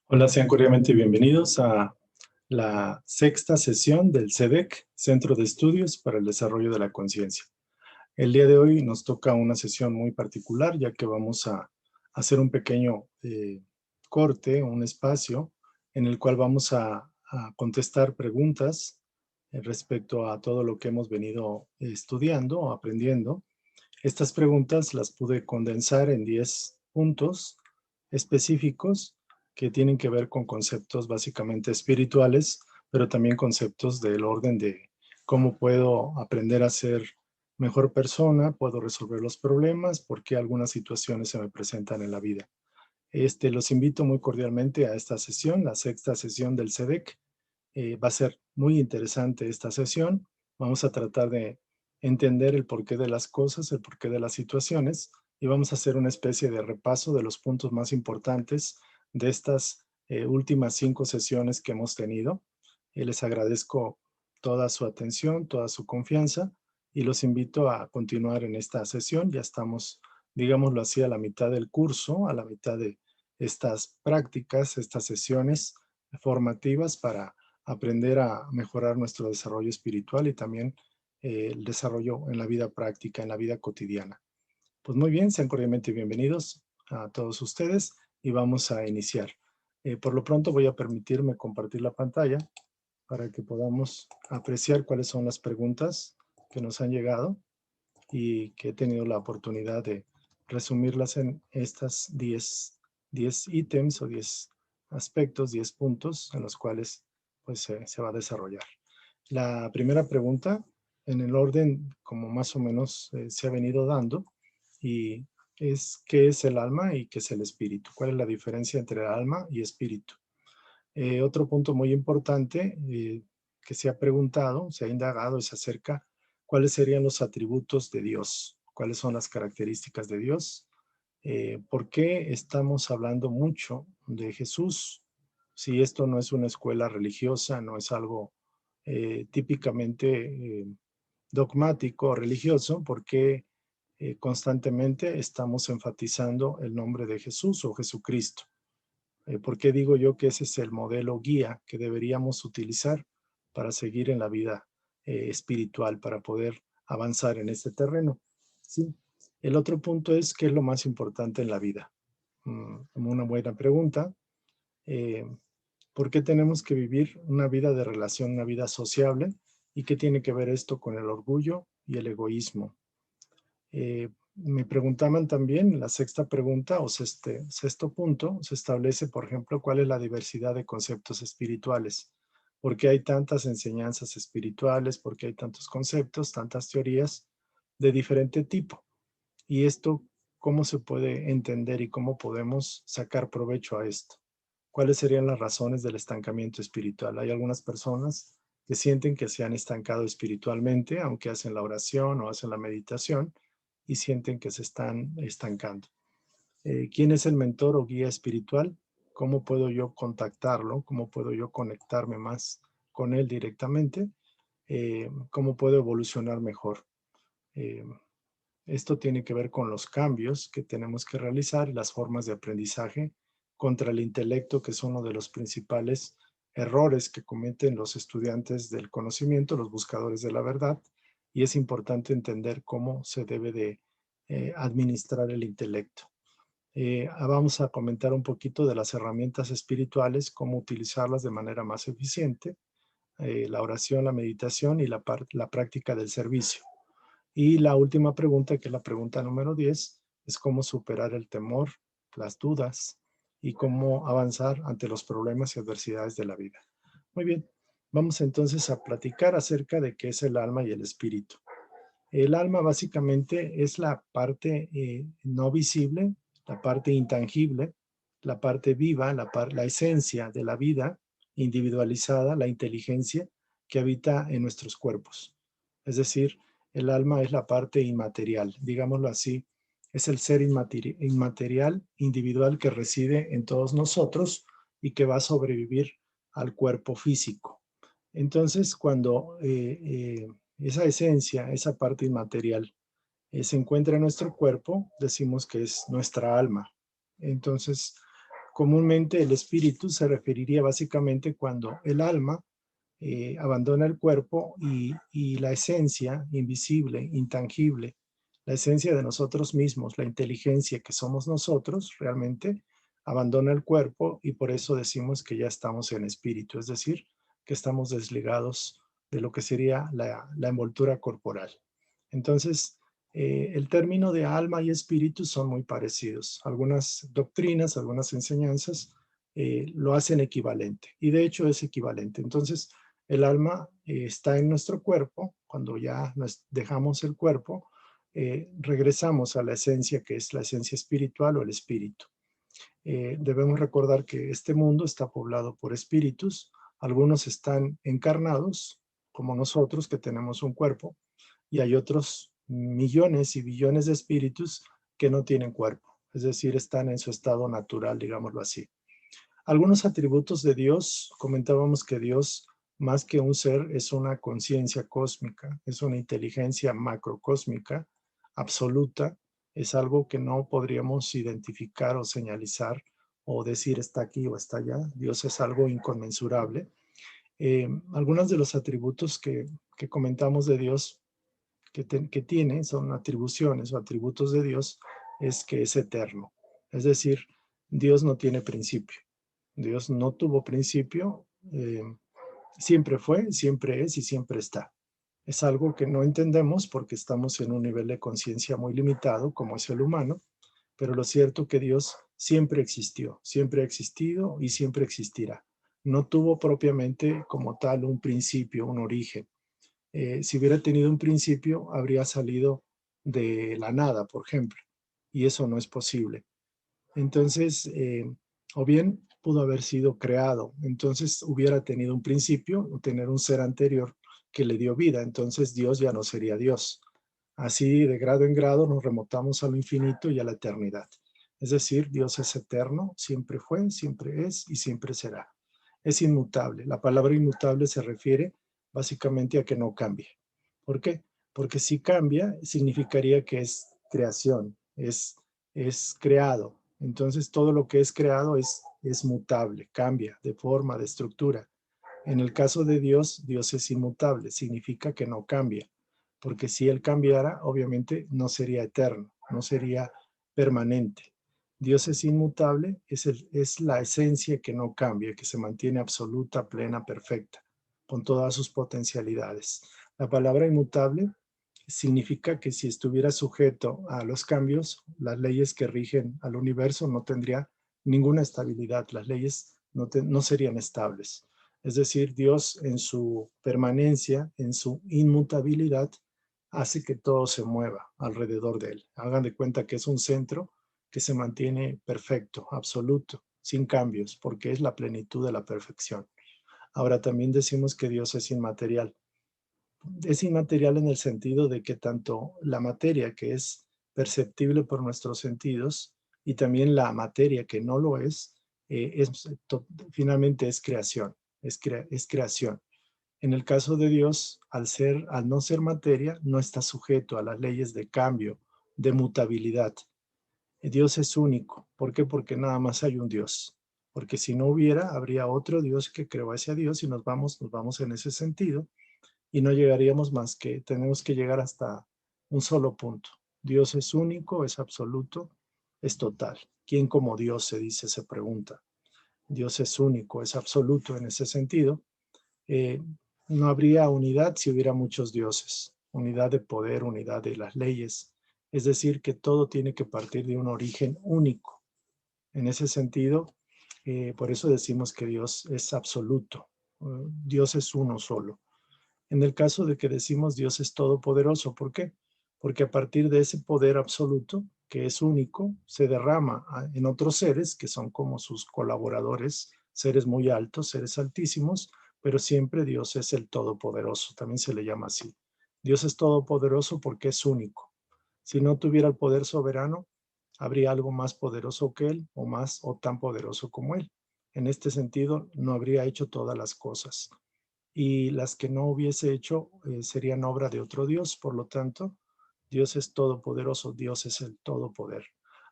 Hola, sean cordialmente bienvenidos a la sexta sesión del CEDEC, Centro de Estudios para el Desarrollo de la Conciencia. El día de hoy nos toca una sesión muy particular, ya que vamos a hacer un pequeño corte, un espacio, en el cual vamos a contestar preguntas respecto a todo lo que hemos venido estudiando o aprendiendo. Estas preguntas las pude condensar en 10 puntos específicos que tienen que ver con conceptos básicamente espirituales, pero también conceptos del orden de cómo puedo aprender a ser mejor persona, puedo resolver los problemas, por qué algunas situaciones se me presentan en la vida. Los invito muy cordialmente a esta sesión, la sexta sesión del CEDEC. Va a ser muy interesante esta sesión. Vamos a tratar de entender el porqué de las cosas, el porqué de las situaciones, y vamos a hacer una especie de repaso de los puntos más importantes de estas últimas 5 sesiones que hemos tenido. Les agradezco toda su atención, toda su confianza, y los invito a continuar en esta sesión. Ya estamos, digámoslo así, a la mitad del curso, a la mitad de estas prácticas, estas sesiones formativas para aprender a mejorar nuestro desarrollo espiritual y también el desarrollo en la vida práctica, en la vida cotidiana. Pues muy bien, sean cordialmente bienvenidos a todos ustedes y vamos a iniciar. Por lo pronto voy a permitirme compartir la pantalla para que podamos apreciar cuáles son las preguntas que nos han llegado y que he tenido la oportunidad de resumirlas en estas 10 ítems o 10 aspectos, 10 puntos en los cuales pues, se va a desarrollar. La primera pregunta, en el orden como más o menos se ha venido dando, y es ¿qué es el alma y qué es el espíritu? ¿Cuál es la diferencia entre alma y espíritu? Otro punto muy importante que se ha preguntado, se ha indagado, es acerca cuáles serían los atributos de Dios, cuáles son las características de Dios, por qué estamos hablando mucho de Jesús, si esto no es una escuela religiosa, no es algo típicamente dogmático o religioso, por qué constantemente estamos enfatizando el nombre de Jesús o Jesucristo. ¿Por qué digo yo que ese es el modelo guía que deberíamos utilizar para seguir en la vida espiritual, para poder avanzar en este terreno? ¿Sí? El otro punto es, ¿qué es lo más importante en la vida? Una buena pregunta. Eh, ¿Por qué tenemos que vivir una vida de relación, una vida sociable? ¿Y qué tiene que ver esto con el orgullo y el egoísmo? Me preguntaban también, la sexta pregunta o sexto punto, se establece, por ejemplo, cuál es la diversidad de conceptos espirituales. ¿Por qué hay tantas enseñanzas espirituales? ¿Por qué hay tantos conceptos, tantas teorías de diferente tipo? Y esto, ¿cómo se puede entender y cómo podemos sacar provecho a esto? ¿Cuáles serían las razones del estancamiento espiritual? Hay algunas personas que sienten que se han estancado espiritualmente, aunque hacen la oración o hacen la meditación, y sienten que se están estancando. ¿Quién es el mentor o guía espiritual? ¿Cómo puedo yo contactarlo? ¿Cómo puedo yo conectarme más con él directamente? ¿Cómo puedo evolucionar mejor? Eh, Esto tiene que ver con los cambios que tenemos que realizar y las formas de aprendizaje contra el intelecto, que es uno de los principales errores que cometen los estudiantes del conocimiento, los buscadores de la verdad, y es importante entender cómo se debe de administrar el intelecto. Vamos a comentar un poquito de las herramientas espirituales, cómo utilizarlas de manera más eficiente, la oración, la meditación y la práctica del servicio. Y la última pregunta, que es la pregunta número 10, es cómo superar el temor, las dudas y cómo avanzar ante los problemas y adversidades de la vida. Muy bien, vamos entonces a platicar acerca de qué es el alma y el espíritu. El alma básicamente es la parte no visible, la parte intangible, la parte viva, la esencia de la vida individualizada, la inteligencia que habita en nuestros cuerpos. Es decir, el alma es la parte inmaterial, digámoslo así, es el ser inmaterial individual que reside en todos nosotros y que va a sobrevivir al cuerpo físico. Entonces, cuando esa esencia, esa parte inmaterial, se encuentra en nuestro cuerpo, decimos que es nuestra alma. Entonces, Comúnmente el espíritu se referiría básicamente cuando el alma abandona el cuerpo y la esencia invisible, intangible, la esencia de nosotros mismos, la inteligencia que somos nosotros realmente, abandona el cuerpo y por eso decimos que ya estamos en espíritu, es decir, que estamos desligados de lo que sería la envoltura corporal. Entonces, el término de alma y espíritu son muy parecidos. Algunas doctrinas, algunas enseñanzas lo hacen equivalente y de hecho es equivalente. Entonces, el alma está en nuestro cuerpo. Cuando ya nos dejamos el cuerpo, regresamos a la esencia que es la esencia espiritual o el espíritu. Debemos recordar que este mundo está poblado por espíritus. Algunos están encarnados, como nosotros que tenemos un cuerpo, y hay otros millones y billones de espíritus que no tienen cuerpo, es decir, están en su estado natural, digámoslo así. Algunos atributos de Dios, comentábamos que Dios, más que un ser, es una conciencia cósmica, es una inteligencia macrocósmica, absoluta, es algo que no podríamos identificar o señalizar o decir está aquí o está allá. Dios es algo inconmensurable. Algunos de los atributos que comentamos de Dios que tiene, son atribuciones o atributos de Dios, es que es eterno. Es decir, Dios no tiene principio. Dios no tuvo principio, siempre fue, siempre es y siempre está. Es algo que no entendemos porque estamos en un nivel de conciencia muy limitado, como es el humano, pero lo cierto es que Dios siempre existió, siempre ha existido y siempre existirá. No tuvo propiamente como tal un principio, un origen. Si hubiera tenido un principio, habría salido de la nada, por ejemplo, y eso no es posible. Entonces, o bien pudo haber sido creado, entonces hubiera tenido un principio o tener un ser anterior que le dio vida, entonces Dios ya no sería Dios. Así, de grado en grado, nos remontamos a lo infinito y a la eternidad. Es decir, Dios es eterno, siempre fue, siempre es y siempre será. Es inmutable. La palabra inmutable se refiere básicamente a que no cambie. ¿Por qué? Porque si cambia, significaría que es creación, es creado. Entonces, todo lo que es creado es mutable, cambia de forma, de estructura. En el caso de Dios, Dios es inmutable, significa que no cambia, porque si Él cambiara, obviamente no sería eterno, no sería permanente. Dios es inmutable, es la esencia que no cambia, que se mantiene absoluta, plena, perfecta, con todas sus potencialidades. La palabra inmutable significa que si estuviera sujeto a los cambios, las leyes que rigen al universo no tendría ninguna estabilidad, las leyes no serían estables. Es decir, Dios en su permanencia, en su inmutabilidad, hace que todo se mueva alrededor de él. Hagan de cuenta que es un centro que se mantiene perfecto, absoluto, sin cambios, porque es la plenitud de la perfección. Ahora también decimos que Dios es inmaterial. Es inmaterial en el sentido de que tanto la materia que es perceptible por nuestros sentidos y también la materia que no lo finalmente es creación, es creación. En el caso de Dios, al no ser materia, no está sujeto a las leyes de cambio, de mutabilidad. Dios es único. ¿Por qué? Porque nada más hay un Dios. Porque si no hubiera, habría otro Dios que creó a ese Dios y nos vamos en ese sentido y no llegaríamos más que, tenemos que llegar hasta un solo punto. Dios es único, es absoluto, es total. ¿Quién como Dios se dice, se pregunta? Dios es único, es absoluto en ese sentido. Eh, no habría unidad si hubiera muchos dioses, unidad de poder, unidad de las leyes. Es decir, que todo tiene que partir de un origen único. En ese sentido, por eso decimos que Dios es absoluto. Dios es uno solo. En el caso de que decimos Dios es todopoderoso, ¿por qué? Porque a partir de ese poder absoluto, que es único, se derrama en otros seres que son como sus colaboradores, seres muy altos, seres altísimos, pero siempre Dios es el todopoderoso, también se le llama así. Dios es todopoderoso porque es único. Si no tuviera el poder soberano, habría algo más poderoso que él o más o tan poderoso como él. En este sentido, no habría hecho todas las cosas y las que no hubiese hecho serían obra de otro Dios. Por lo tanto, Dios es todopoderoso, Dios es el todopoder.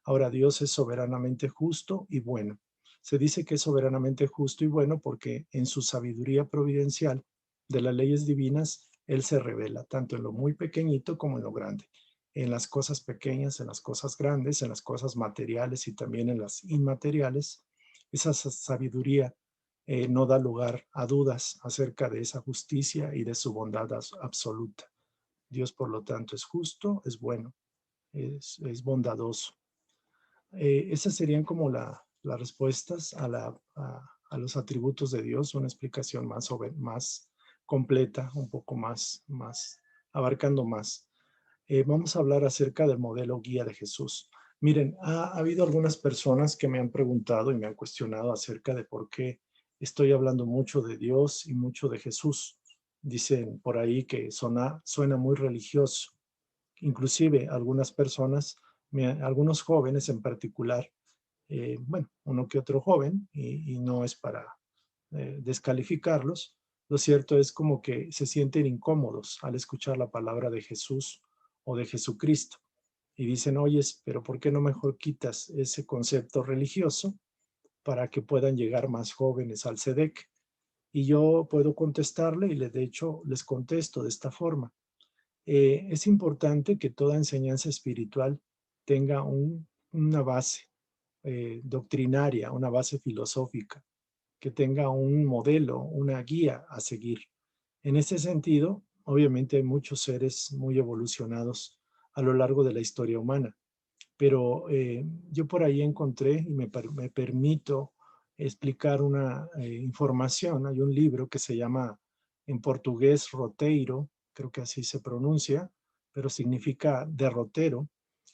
Ahora, Dios es soberanamente justo y bueno. Se dice que es soberanamente justo y bueno porque en su sabiduría providencial de las leyes divinas, Él se revela tanto en lo muy pequeñito como en lo grande, en las cosas pequeñas, en las cosas grandes, en las cosas materiales y también en las inmateriales. Esa sabiduría no da lugar a dudas acerca de esa justicia y de su bondad absoluta. Dios, por lo tanto, es justo, es bueno, es bondadoso. Esas serían como las respuestas a los atributos de Dios, una explicación más completa, un poco más abarcando más. Vamos a hablar acerca del modelo guía de Jesús. Miren, ha habido algunas personas que me han preguntado y me han cuestionado acerca de por qué estoy hablando mucho de Dios y mucho de Jesús. Dicen por ahí que suena muy religioso. Inclusive algunas personas, algunos jóvenes en particular, bueno, uno que otro joven, y no es para descalificarlos, lo cierto es como que se sienten incómodos al escuchar la palabra de Jesús o de Jesucristo. Y dicen, oyes, pero ¿por qué no mejor quitas ese concepto religioso para que puedan llegar más jóvenes al SEDEC? Y yo puedo contestarle y de hecho les contesto de esta forma. Es importante que toda enseñanza espiritual tenga una base doctrinaria, una base filosófica, que tenga un modelo, una guía a seguir. En ese sentido, obviamente hay muchos seres muy evolucionados a lo largo de la historia humana, pero yo por ahí encontré y me permito explicar una información. Hay un libro que se llama en portugués Roteiro, creo que así se pronuncia, pero significa derrotero,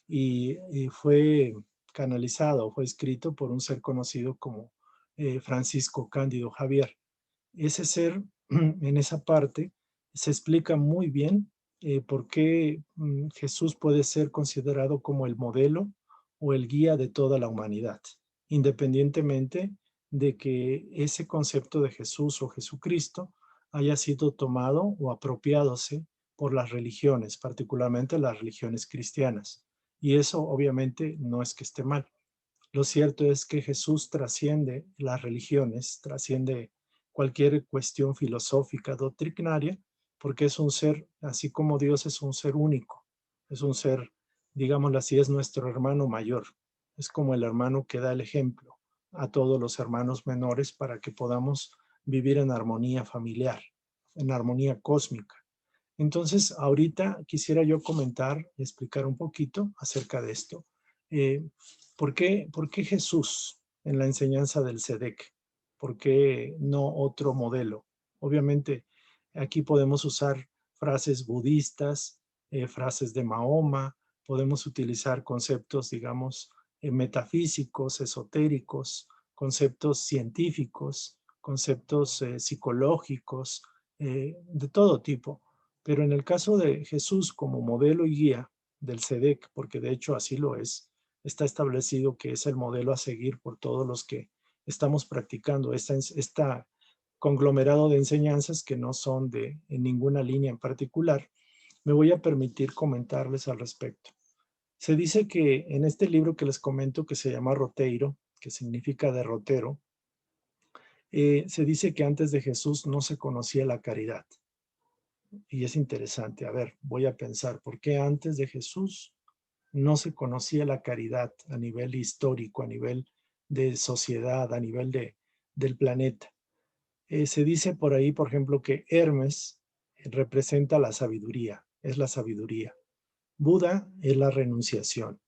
y fue canalizado, fue escrito por un ser conocido como Francisco Cándido Javier. Ese ser, en esa parte, se explica muy bien por qué Jesús puede ser considerado como el modelo o el guía de toda la humanidad, independientemente de que ese concepto de Jesús o Jesucristo haya sido tomado o apropiadose por las religiones, particularmente las religiones cristianas. Y eso obviamente no es que esté mal. Lo cierto es que Jesús trasciende las religiones, trasciende cualquier cuestión filosófica, doctrinaria, porque es un ser, así como Dios es un ser único, es un ser, digámoslo así, es nuestro hermano mayor, es como el hermano que da el ejemplo a todos los hermanos menores para que podamos vivir en armonía familiar, en armonía cósmica. Entonces, ahorita quisiera yo comentar, explicar un poquito acerca de esto. Eh, por qué Jesús en la enseñanza del SEDEC? ¿Por qué no otro modelo? Obviamente, aquí podemos usar frases budistas, frases de Mahoma, podemos utilizar conceptos, digamos, metafísicos, esotéricos, conceptos científicos, conceptos psicológicos, de todo tipo. Pero en el caso de Jesús como modelo y guía del SEDEC, porque de hecho así lo es, está establecido que es el modelo a seguir por todos los que estamos practicando esta conglomerado de enseñanzas que no son en ninguna línea en particular. Me voy a permitir comentarles al respecto. Se dice que en este libro que les comento, que se llama Roteiro, que significa derrotero, se dice que antes de Jesús no se conocía la caridad. Y es interesante, a ver, voy a pensar, ¿por qué antes de Jesús no se conocía la caridad a nivel histórico, a nivel de sociedad, a nivel del planeta? Se dice por ahí, por ejemplo, que Hermes representa la sabiduría, es la sabiduría. Buda es la renunciación.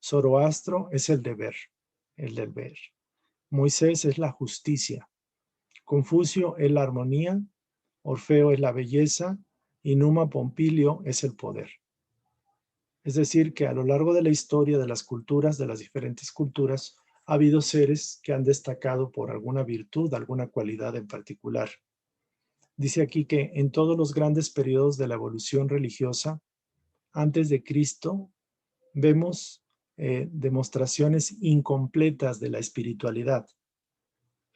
Zoroastro es el deber, el deber. Moisés es la justicia. Confucio es la armonía. Orfeo es la belleza y Numa Pompilio es el poder. Es decir, que a lo largo de la historia de las culturas, de las diferentes culturas, ha habido seres que han destacado por alguna virtud, alguna cualidad en particular. Dice aquí que en todos los grandes periodos de la evolución religiosa, antes de Cristo, vemos demostraciones incompletas de la espiritualidad.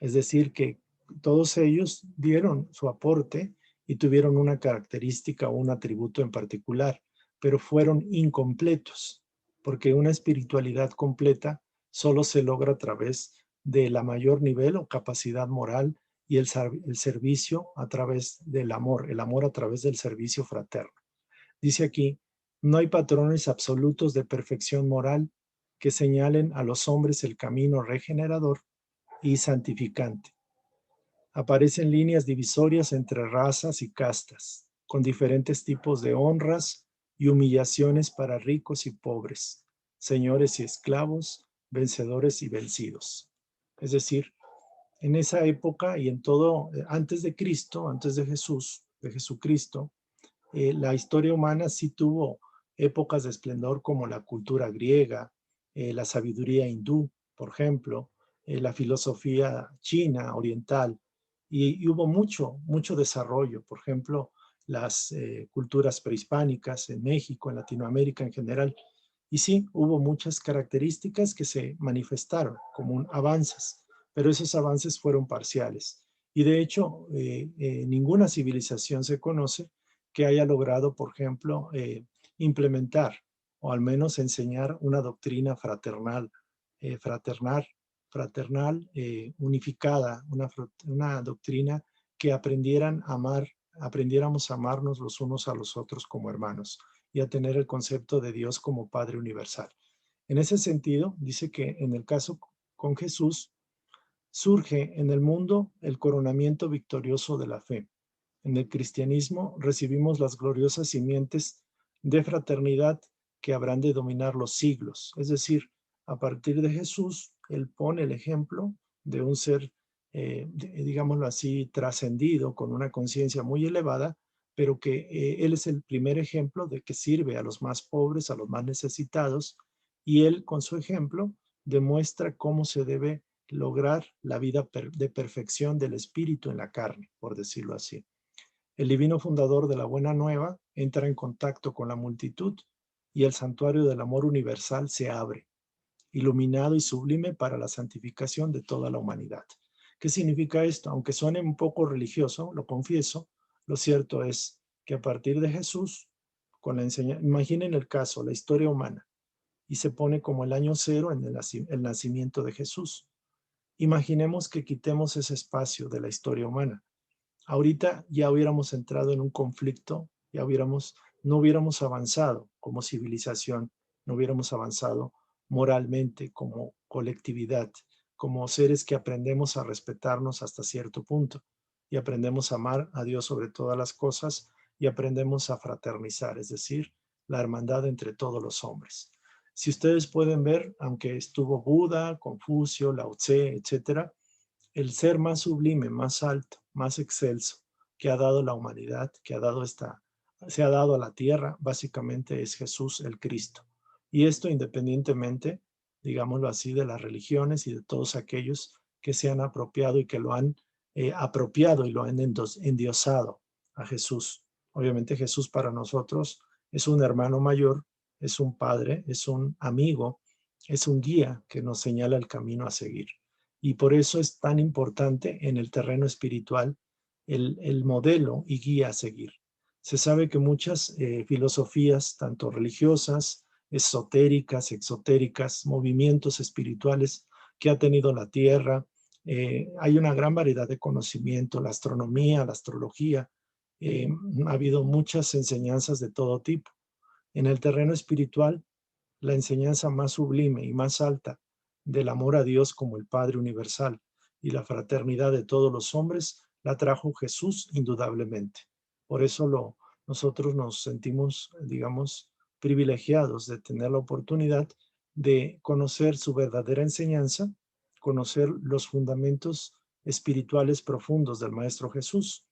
Es decir, que todos ellos dieron su aporte y tuvieron una característica o un atributo en particular, pero fueron incompletos, porque una espiritualidad completa solo se logra a través de la mayor nivel o capacidad moral y el servicio a través del amor, el amor a través del servicio fraterno. Dice aquí, no hay patrones absolutos de perfección moral que señalen a los hombres el camino regenerador y santificante. Aparecen líneas divisorias entre razas y castas, con diferentes tipos de honras y humillaciones para ricos y pobres, señores y esclavos, vencedores y vencidos. Es decir, en esa época y en todo, antes de Cristo, antes de Jesús, de Jesucristo, la historia humana sí tuvo épocas de esplendor como la cultura griega, la sabiduría hindú, por ejemplo, la filosofía china, oriental, y hubo mucho desarrollo. Por ejemplo, las culturas prehispánicas en México, en Latinoamérica en general. Y sí, hubo muchas características que se manifestaron como avances, pero esos avances fueron parciales. Y de hecho, ninguna civilización se conoce que haya logrado, por ejemplo, implementar o al menos enseñar una doctrina fraternal, unificada, una doctrina que aprendiéramos a amarnos los unos a los otros como hermanos y a tener el concepto de Dios como Padre universal. En ese sentido, dice que en el caso con Jesús, surge en el mundo el coronamiento victorioso de la fe. En el cristianismo recibimos las gloriosas simientes de fraternidad que habrán de dominar los siglos. Es decir, a partir de Jesús, Él pone el ejemplo de un ser, digámoslo así, trascendido, con una conciencia muy elevada, pero que Él es el primer ejemplo de que sirve a los más pobres, a los más necesitados, y Él con su ejemplo demuestra cómo se debe lograr la vida de perfección del espíritu en la carne, por decirlo así. El divino fundador de la Buena Nueva entra en contacto con la multitud y el santuario del amor universal se abre, iluminado y sublime para la santificación de toda la humanidad. ¿Qué significa esto? Aunque suene un poco religioso, lo confieso, lo cierto es que a partir de Jesús, con la enseñanza, imaginen el caso, la historia humana, y se pone como el año cero en el nacimiento de Jesús. Imaginemos que quitemos ese espacio de la historia humana. Ahorita ya hubiéramos entrado en un conflicto, no hubiéramos avanzado como civilización, no hubiéramos avanzado moralmente como colectividad, como seres que aprendemos a respetarnos hasta cierto punto y aprendemos a amar a Dios sobre todas las cosas y aprendemos a fraternizar, es decir, la hermandad entre todos los hombres. Si ustedes pueden ver, aunque estuvo Buda, Confucio, Lao Tse, etcétera, el ser más sublime, más alto, más excelso que ha dado la humanidad, se ha dado a la tierra, básicamente es Jesús el Cristo. Y esto independientemente, digámoslo así, de las religiones y de todos aquellos que se han apropiado y que lo han apropiado y lo han endiosado a Jesús. Obviamente Jesús para nosotros es un hermano mayor, es un padre, es un amigo, es un guía que nos señala el camino a seguir. Y por eso es tan importante en el terreno espiritual el modelo y guía a seguir. Se sabe que muchas filosofías, tanto religiosas, esotéricas, exotéricas, movimientos espirituales que ha tenido la Tierra, hay una gran variedad de conocimiento, la astronomía, la astrología, ha habido muchas enseñanzas de todo tipo. En el terreno espiritual, la enseñanza más sublime y más alta del amor a Dios como el Padre universal y la fraternidad de todos los hombres la trajo Jesús indudablemente. Por eso nosotros nos sentimos, digamos, privilegiados de tener la oportunidad de conocer su verdadera enseñanza, conocer los fundamentos espirituales profundos del Maestro Jesús.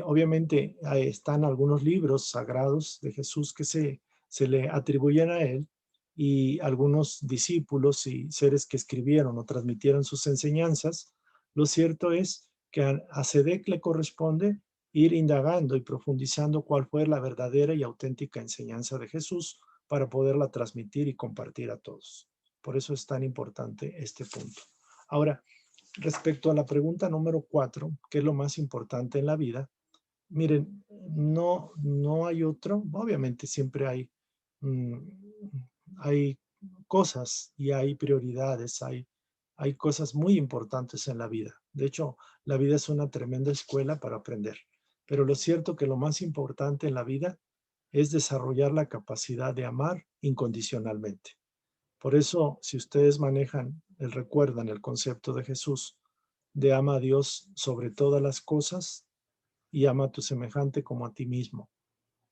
Obviamente están algunos libros sagrados de Jesús que se le atribuyen a él y algunos discípulos y seres que escribieron o transmitieron sus enseñanzas. Lo cierto es que a SEDEC le corresponde ir indagando y profundizando cuál fue la verdadera y auténtica enseñanza de Jesús para poderla transmitir y compartir a todos. Por eso es tan importante este punto. Ahora, respecto a la pregunta número 4, ¿qué es lo más importante en la vida? Miren, no hay otro. Obviamente siempre mm, hay cosas y hay prioridades, hay cosas muy importantes en la vida. De hecho, la vida es una tremenda escuela para aprender. Pero lo cierto que lo más importante en la vida es desarrollar la capacidad de amar incondicionalmente. Por eso, si ustedes manejan recuerdan el concepto de Jesús, de ama a Dios sobre todas las cosas y ama a tu semejante como a ti mismo.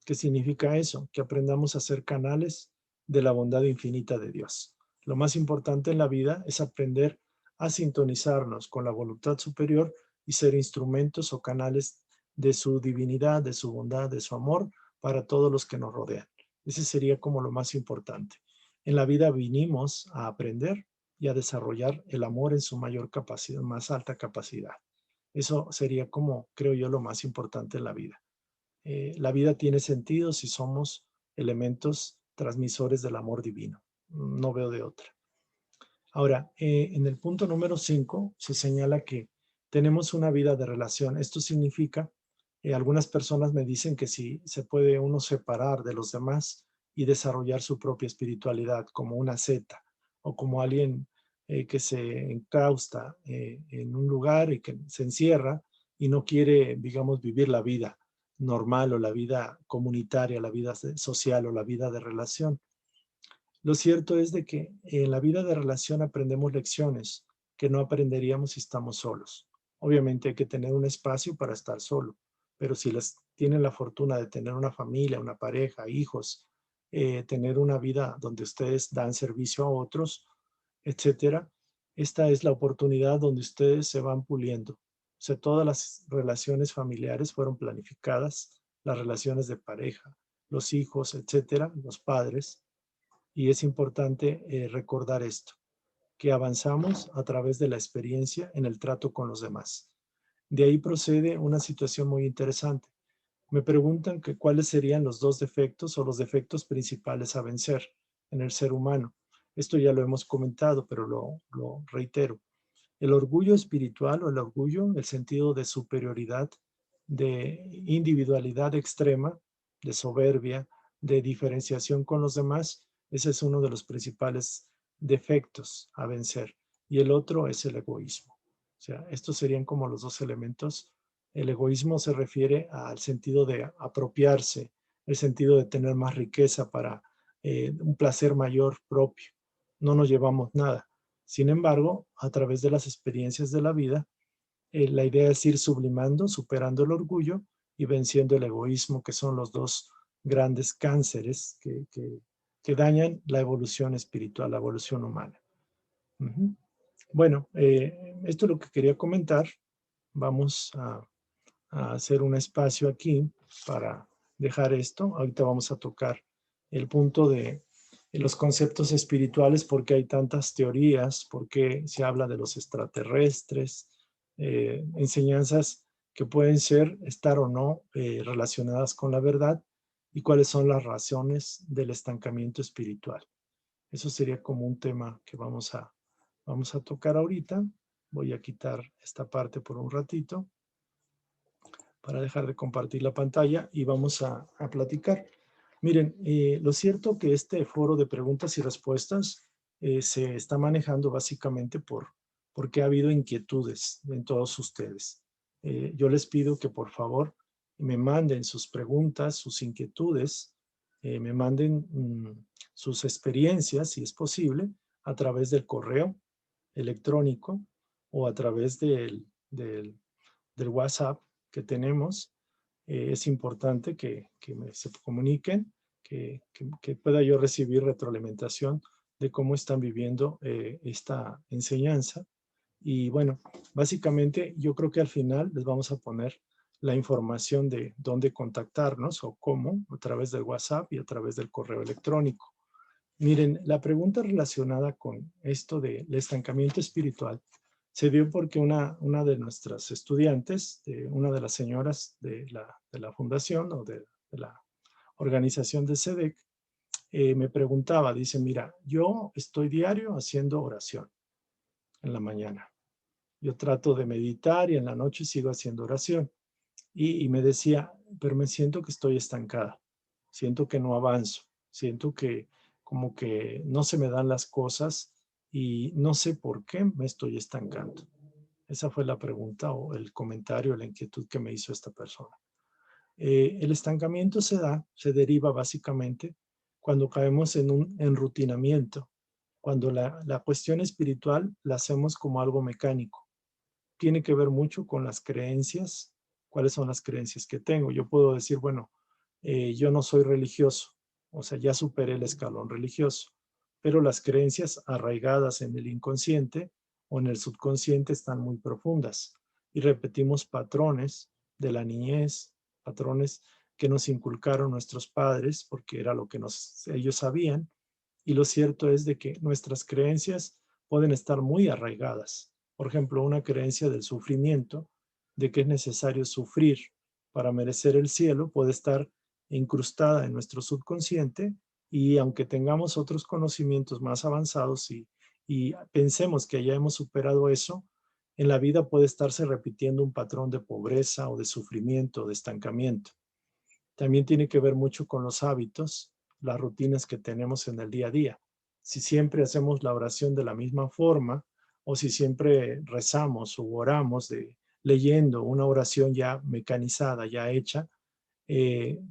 ¿Qué significa eso? Que aprendamos a ser canales de la bondad infinita de Dios. Lo más importante en la vida es aprender a sintonizarnos con la voluntad superior y ser instrumentos o canales de su divinidad, de su bondad, de su amor para todos los que nos rodean. Ese sería como lo más importante. En la vida vinimos a aprender y a desarrollar el amor en su mayor capacidad, más alta capacidad. Eso sería como, creo yo, lo más importante en la vida. La vida tiene sentido si somos elementos transmisores del amor divino. No veo de otra. Ahora, en el punto número 5 se señala que tenemos una vida de relación. Esto significa, algunas personas me dicen que si se puede uno separar de los demás y desarrollar su propia espiritualidad como una seta o como alguien que se enclausta en un lugar y que se encierra y no quiere, digamos, vivir la vida normal o la vida comunitaria, la vida social o la vida de relación. Lo cierto es de que en la vida de relación aprendemos lecciones que no aprenderíamos si estamos solos. Obviamente hay que tener un espacio para estar solo, pero si tienen la fortuna de tener una familia, una pareja, hijos, tener una vida donde ustedes dan servicio a otros, etcétera, esta es la oportunidad donde ustedes se van puliendo. O sea, todas las relaciones familiares fueron planificadas, las relaciones de pareja, los hijos, etcétera, los padres, y es importante recordar esto, que avanzamos a través de la experiencia en el trato con los demás. De ahí procede una situación muy interesante. Me preguntan que cuáles serían los dos defectos o los defectos principales a vencer en el ser humano. Esto ya lo hemos comentado, pero lo reitero. El orgullo espiritual o el orgullo, el sentido de superioridad, de individualidad extrema, de soberbia, de diferenciación con los demás, ese es uno de los principales defectos a vencer. Y el otro es el egoísmo. O sea, estos serían como los dos elementos. El egoísmo se refiere al sentido de apropiarse, el sentido de tener más riqueza para un placer mayor propio. No nos llevamos nada. Sin embargo, a través de las experiencias de la vida, la idea es ir sublimando, superando el orgullo y venciendo el egoísmo, que son los dos grandes cánceres que dañan la evolución espiritual, la evolución humana. Bueno, esto es lo que quería comentar. Vamos a hacer un espacio aquí para dejar esto. Ahorita vamos a tocar el punto de los conceptos espirituales, porque hay tantas teorías, porque se habla de los extraterrestres, enseñanzas que pueden ser, estar o no relacionadas con la verdad, y cuáles son las razones del estancamiento espiritual. Eso sería como un tema que vamos a tocar ahorita. Voy a quitar esta parte por un ratito para dejar de compartir la pantalla y vamos a platicar. Miren, lo cierto que este foro de preguntas y respuestas se está manejando básicamente porque ha habido inquietudes en todos ustedes. Yo les pido que por favor me manden sus preguntas, sus inquietudes, me manden sus experiencias, si es posible, a través del correo electrónico o a través del WhatsApp que tenemos. Es importante que se comuniquen, que pueda yo recibir retroalimentación de cómo están viviendo esta enseñanza. Y bueno, básicamente yo creo que al final les vamos a poner la información de dónde contactarnos o cómo, a través del WhatsApp y a través del correo electrónico. Miren, la pregunta relacionada con esto del estancamiento espiritual se dio porque una de nuestras estudiantes, una de las señoras de la fundación o de la organización de SEDEC, me preguntaba, dice, mira, yo estoy diario haciendo oración en la mañana. Yo trato de meditar y en la noche sigo haciendo oración. Y me decía, pero me siento que estoy estancada, siento que no avanzo, siento que como que no se me dan las cosas y no sé por qué me estoy estancando. Esa fue la pregunta o el comentario, la inquietud que me hizo esta persona. El estancamiento se deriva básicamente cuando caemos en un enrutinamiento, cuando la cuestión espiritual la hacemos como algo mecánico. Tiene que ver mucho con las creencias, cuáles son las creencias que tengo. Yo puedo decir, bueno, yo no soy religioso, o sea, ya superé el escalón religioso, pero las creencias arraigadas en el inconsciente o en el subconsciente están muy profundas y repetimos patrones de la niñez, patrones que nos inculcaron nuestros padres porque era lo que ellos sabían, y lo cierto es de que nuestras creencias pueden estar muy arraigadas. Por ejemplo, una creencia del sufrimiento, de que es necesario sufrir para merecer el cielo, puede estar incrustada en nuestro subconsciente, y aunque tengamos otros conocimientos más avanzados y pensemos que ya hemos superado eso, en la vida puede estarse repitiendo un patrón de pobreza o de sufrimiento, de estancamiento. También tiene que ver mucho con los hábitos, las rutinas que tenemos en el día a día. Si siempre hacemos la oración de la misma forma o si siempre rezamos o oramos leyendo una oración ya mecanizada, ya hecha,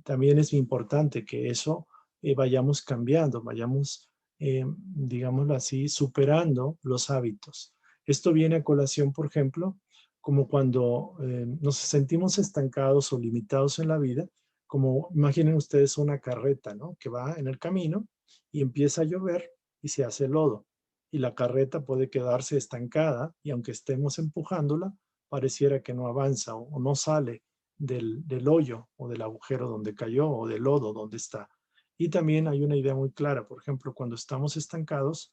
también es importante que eso vayamos cambiando, vayamos, digámoslo así, superando los hábitos. Esto viene a colación, por ejemplo, como cuando nos sentimos estancados o limitados en la vida, como imaginen ustedes una carreta, ¿no? Que va en el camino y empieza a llover y se hace lodo. Y la carreta puede quedarse estancada y aunque estemos empujándola, pareciera que no avanza o no sale del hoyo o del agujero donde cayó o del lodo donde está. Y también hay una idea muy clara, por ejemplo, cuando estamos estancados,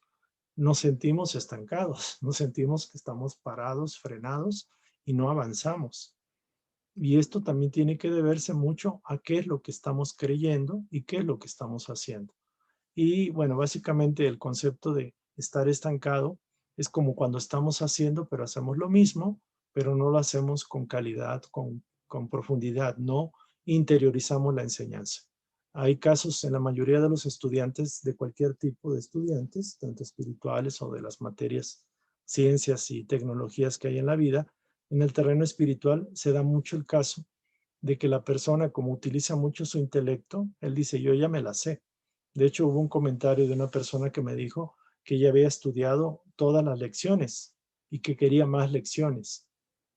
nos sentimos estancados, nos sentimos que estamos parados, frenados y no avanzamos. Y esto también tiene que deberse mucho a qué es lo que estamos creyendo y qué es lo que estamos haciendo. Y bueno, básicamente el concepto de estar estancado es como cuando estamos haciendo, pero hacemos lo mismo, pero no lo hacemos con calidad, con profundidad, no interiorizamos la enseñanza. Hay casos en la mayoría de los estudiantes, de cualquier tipo de estudiantes, tanto espirituales o de las materias, ciencias y tecnologías que hay en la vida. En el terreno espiritual se da mucho el caso de que la persona, como utiliza mucho su intelecto, él dice, yo ya me la sé. De hecho, hubo un comentario de una persona que me dijo que ya había estudiado todas las lecciones y que quería más lecciones.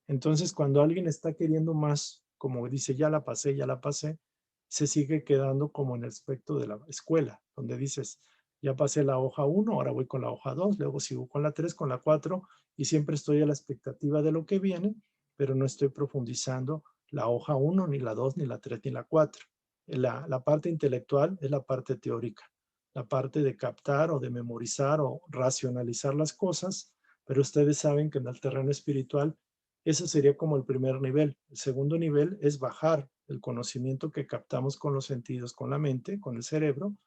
Entonces, cuando alguien está queriendo más, como dice, ya la pasé, se sigue quedando como en el aspecto de la escuela, donde dices, ya pasé la hoja 1, ahora voy con la hoja 2, luego sigo con la 3, con la 4, y siempre estoy a la expectativa de lo que viene, pero no estoy profundizando la hoja 1, ni la 2, ni la 3, ni la 4. La parte intelectual es la parte teórica, la parte de captar o de memorizar o racionalizar las cosas, pero ustedes saben que en el terreno espiritual eso sería como el primer nivel. El segundo nivel es bajar el conocimiento que captamos con los sentidos, con la mente, con el cerebro,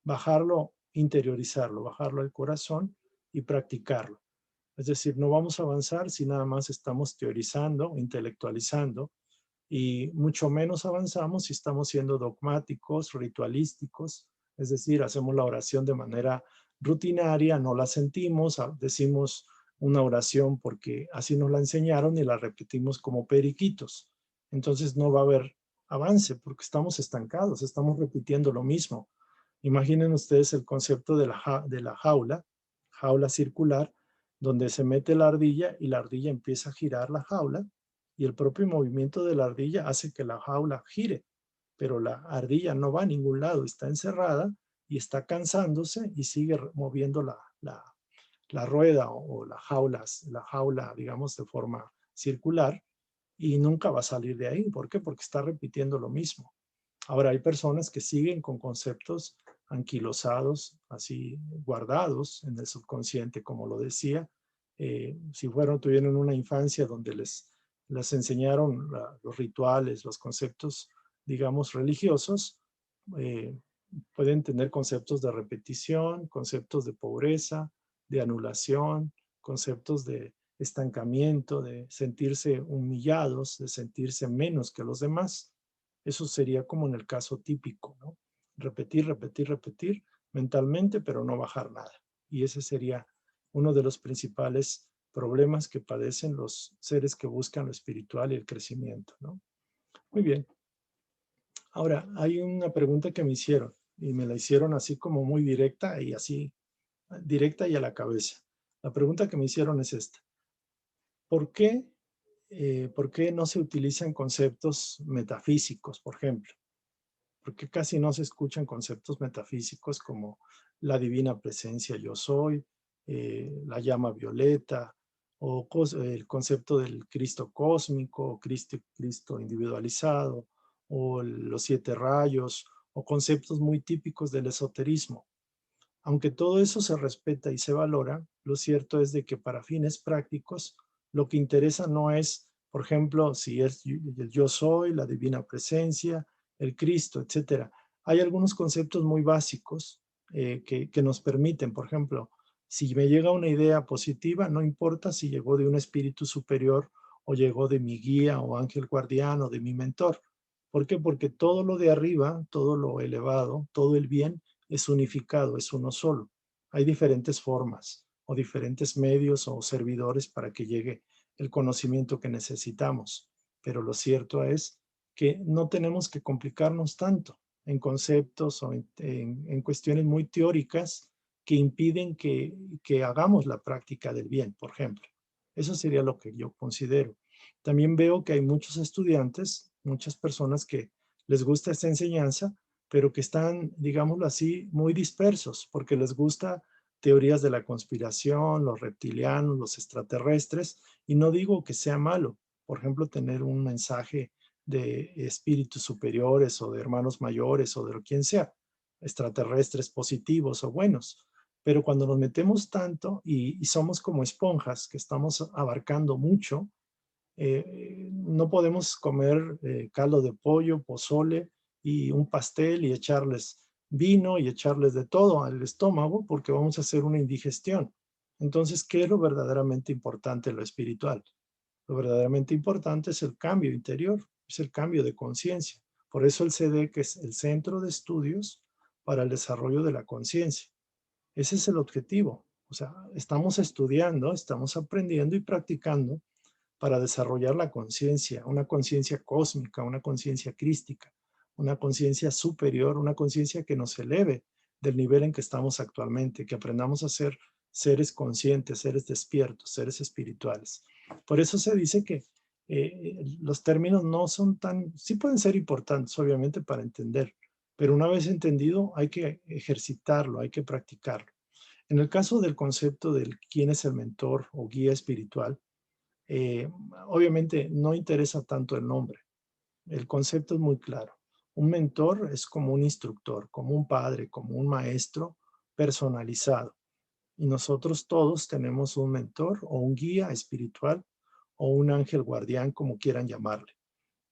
bajarlo, interiorizarlo, bajarlo al corazón y practicarlo. Es decir, no vamos a avanzar si nada más estamos teorizando, intelectualizando, y mucho menos avanzamos si estamos siendo dogmáticos, ritualísticos, es decir, hacemos la oración de manera rutinaria, no la sentimos, decimos una oración porque así nos la enseñaron y la repetimos como periquitos. Entonces no va a haber avance porque estamos estancados, estamos repitiendo lo mismo. Imaginen ustedes el concepto de la jaula, jaula circular, donde se mete la ardilla y la ardilla empieza a girar la jaula y el propio movimiento de la ardilla hace que la jaula gire, pero la ardilla no va a ningún lado, está encerrada y está cansándose y sigue moviendo la rueda o la jaula, digamos, de forma circular y nunca va a salir de ahí. ¿Por qué? Porque está repitiendo lo mismo. Ahora, hay personas que siguen con conceptos anquilosados, así guardados en el subconsciente, como lo decía. Si tuvieron una infancia donde les enseñaron los rituales, los conceptos, digamos, religiosos, eh, pueden tener conceptos de repetición, conceptos de pobreza, de anulación, conceptos de estancamiento, de sentirse humillados, de sentirse menos que los demás. Eso sería como en el caso típico, ¿no? Repetir, repetir, repetir mentalmente, pero no bajar nada. Y ese sería uno de los principales problemas que padecen los seres que buscan lo espiritual y el crecimiento, ¿no? Muy bien. Ahora, hay una pregunta que me hicieron y me la hicieron así como muy directa y así, directa y a la cabeza. La pregunta que me hicieron es esta. ¿Por por qué no se utilizan conceptos metafísicos, por ejemplo? ¿Por qué casi no se escuchan conceptos metafísicos como la divina presencia yo soy, la llama violeta, o el concepto del Cristo cósmico, Cristo individualizado, o los 7 rayos, o conceptos muy típicos del esoterismo? Aunque todo eso se respeta y se valora, lo cierto es de que para fines prácticos lo que interesa no es, por ejemplo, si es el yo soy, la divina presencia, el Cristo, etcétera. Hay algunos conceptos muy básicos que nos permiten, por ejemplo, si me llega una idea positiva, no importa si llegó de un espíritu superior o llegó de mi guía o ángel guardián o de mi mentor. ¿Por qué? Porque todo lo de arriba, todo lo elevado, todo el bien es unificado, es uno solo. Hay diferentes formas o diferentes medios o servidores para que llegue el conocimiento que necesitamos, pero lo cierto es que no tenemos que complicarnos tanto en conceptos o en cuestiones muy teóricas que impiden que hagamos la práctica del bien, por ejemplo. Eso sería lo que yo considero. También veo que hay muchos estudiantes, muchas personas que les gusta esta enseñanza, pero que están, digámoslo así, muy dispersos porque les gusta teorías de la conspiración, los reptilianos, los extraterrestres, y no digo que sea malo, por ejemplo, tener un mensaje de espíritus superiores o de hermanos mayores o de quien sea, extraterrestres positivos o buenos, pero cuando nos metemos tanto y somos como esponjas que estamos abarcando mucho, no podemos comer caldo de pollo, pozole y un pastel y echarles vino y echarles de todo al estómago porque vamos a hacer una indigestión. Entonces, ¿qué es lo verdaderamente importante en lo espiritual? Lo verdaderamente importante es el cambio interior, es el cambio de conciencia. Por eso el CD, que es el Centro de Estudios para el Desarrollo de la Conciencia. Ese es el objetivo. O sea, estamos estudiando, estamos aprendiendo y practicando para desarrollar la conciencia, una conciencia cósmica, una conciencia crística, una conciencia superior, una conciencia que nos eleve del nivel en que estamos actualmente, que aprendamos a ser seres conscientes, seres despiertos, seres espirituales. Por eso se dice que los términos no son tan, sí pueden ser importantes, obviamente, para entender, pero una vez entendido hay que ejercitarlo, hay que practicarlo. En el caso del concepto del quién es el mentor o guía espiritual, eh, obviamente no interesa tanto el nombre. El concepto es muy claro. Un mentor es como un instructor, como un padre, como un maestro personalizado. Y nosotros todos tenemos un mentor o un guía espiritual o un ángel guardián, como quieran llamarle.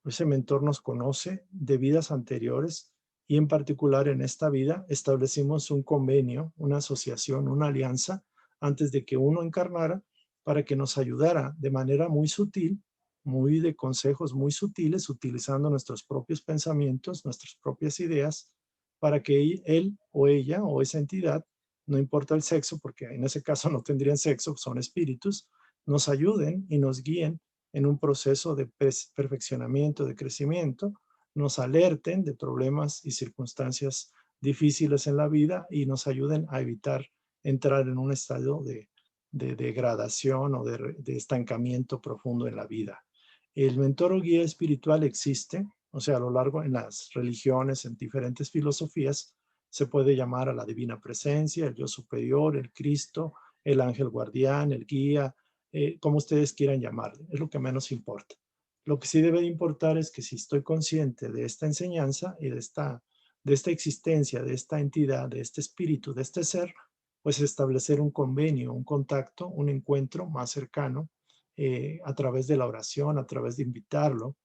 Ese mentor nos conoce de vidas anteriores y en particular en esta vida establecimos un convenio, una asociación, una alianza antes de que uno encarnara para que nos ayudara de manera muy sutil, muy de consejos muy sutiles, utilizando nuestros propios pensamientos, nuestras propias ideas, para que él o ella o esa entidad, no importa el sexo, porque en ese caso no tendrían sexo, son espíritus, nos ayuden y nos guíen en un proceso de perfeccionamiento, de crecimiento, nos alerten de problemas y circunstancias difíciles en la vida y nos ayuden a evitar entrar en un estado de degradación o de estancamiento profundo en la vida. El mentor o guía espiritual existe, o sea, a lo largo en las religiones, en diferentes filosofías, se puede llamar a la divina presencia, el yo superior, el Cristo, el ángel guardián, el guía, como ustedes quieran llamarle, es lo que menos importa. Lo que sí debe de importar es que si estoy consciente de esta enseñanza y de esta existencia, de esta entidad, de este espíritu, de este ser, pues establecer un convenio, un contacto, un encuentro más cercano a través de la oración, a través de invitarlo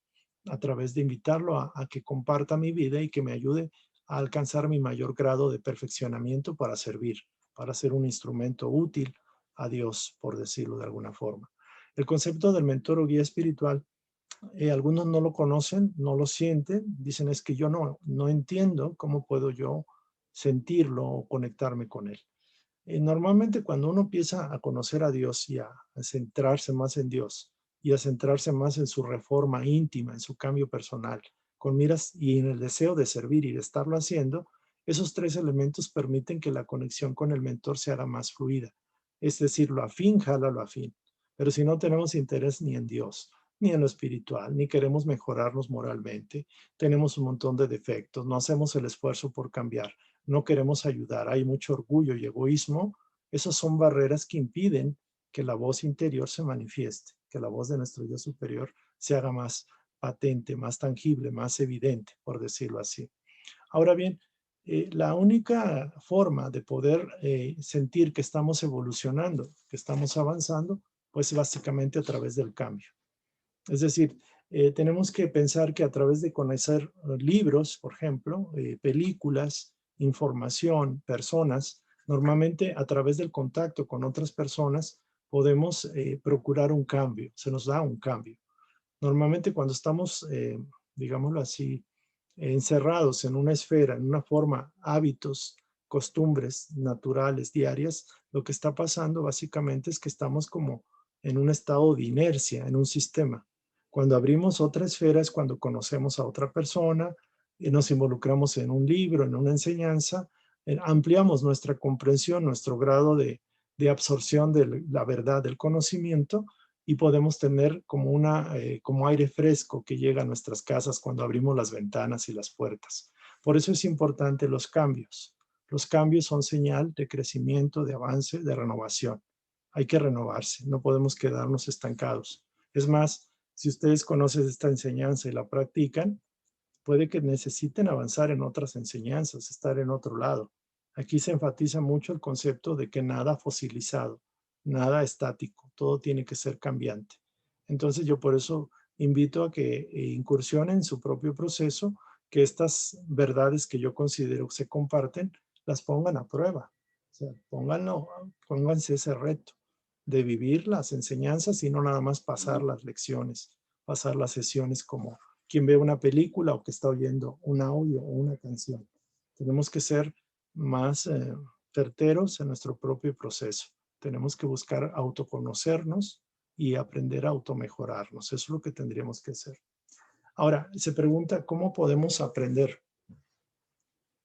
a que comparta mi vida y que me ayude a alcanzar mi mayor grado de perfeccionamiento para servir, para ser un instrumento útil a Dios, por decirlo de alguna forma. El concepto del mentor o guía espiritual, algunos no lo conocen, no lo sienten, dicen es que yo no entiendo cómo puedo yo sentirlo o conectarme con él. Normalmente cuando uno empieza a conocer a Dios y a centrarse más en Dios y a centrarse más en su reforma íntima, en su cambio personal, con miras y en el deseo de servir y de estarlo haciendo, esos tres elementos permiten que la conexión con el mentor se haga más fluida. Es decir, lo afín jala lo afín. Pero si no tenemos interés ni en Dios, ni en lo espiritual, ni queremos mejorarnos moralmente, tenemos un montón de defectos, no hacemos el esfuerzo por cambiar, no queremos ayudar, hay mucho orgullo y egoísmo, esas son barreras que impiden que la voz interior se manifieste, que la voz de nuestro yo superior se haga más patente, más tangible, más evidente, por decirlo así. Ahora bien, la única forma de poder sentir que estamos evolucionando, que estamos avanzando, pues básicamente a través del cambio. Es decir, tenemos que pensar que a través de conocer libros, por ejemplo, películas, información, personas, normalmente a través del contacto con otras personas podemos procurar un cambio, se nos da un cambio. Normalmente cuando estamos, digámoslo así, encerrados en una esfera, en una forma, hábitos, costumbres naturales, diarias, lo que está pasando básicamente es que estamos como en un estado de inercia, en un sistema. Cuando abrimos otra esfera es cuando conocemos a otra persona, y nos involucramos en un libro, en una enseñanza, ampliamos nuestra comprensión, nuestro grado de absorción de la verdad, del conocimiento, y podemos tener como, como aire fresco que llega a nuestras casas cuando abrimos las ventanas y las puertas. Por eso es importante los cambios. Los cambios son señal de crecimiento, de avance, de renovación. Hay que renovarse, no podemos quedarnos estancados. Es más, si ustedes conocen esta enseñanza y la practican, puede que necesiten avanzar en otras enseñanzas, estar en otro lado. Aquí se enfatiza mucho el concepto de que nada fosilizado, nada estático, todo tiene que ser cambiante. Entonces yo por eso invito a que incursionen en su propio proceso, que estas verdades que yo considero que se comparten, las pongan a prueba. O sea, pónganse ese reto de vivir las enseñanzas y no nada más pasar las lecciones, pasar las sesiones como quien ve una película o que está oyendo un audio o una canción. Tenemos que ser más certeros en nuestro propio proceso. Tenemos que buscar autoconocernos y aprender a automejorarnos. Eso es lo que tendríamos que hacer. Ahora, se pregunta, ¿cómo podemos aprender?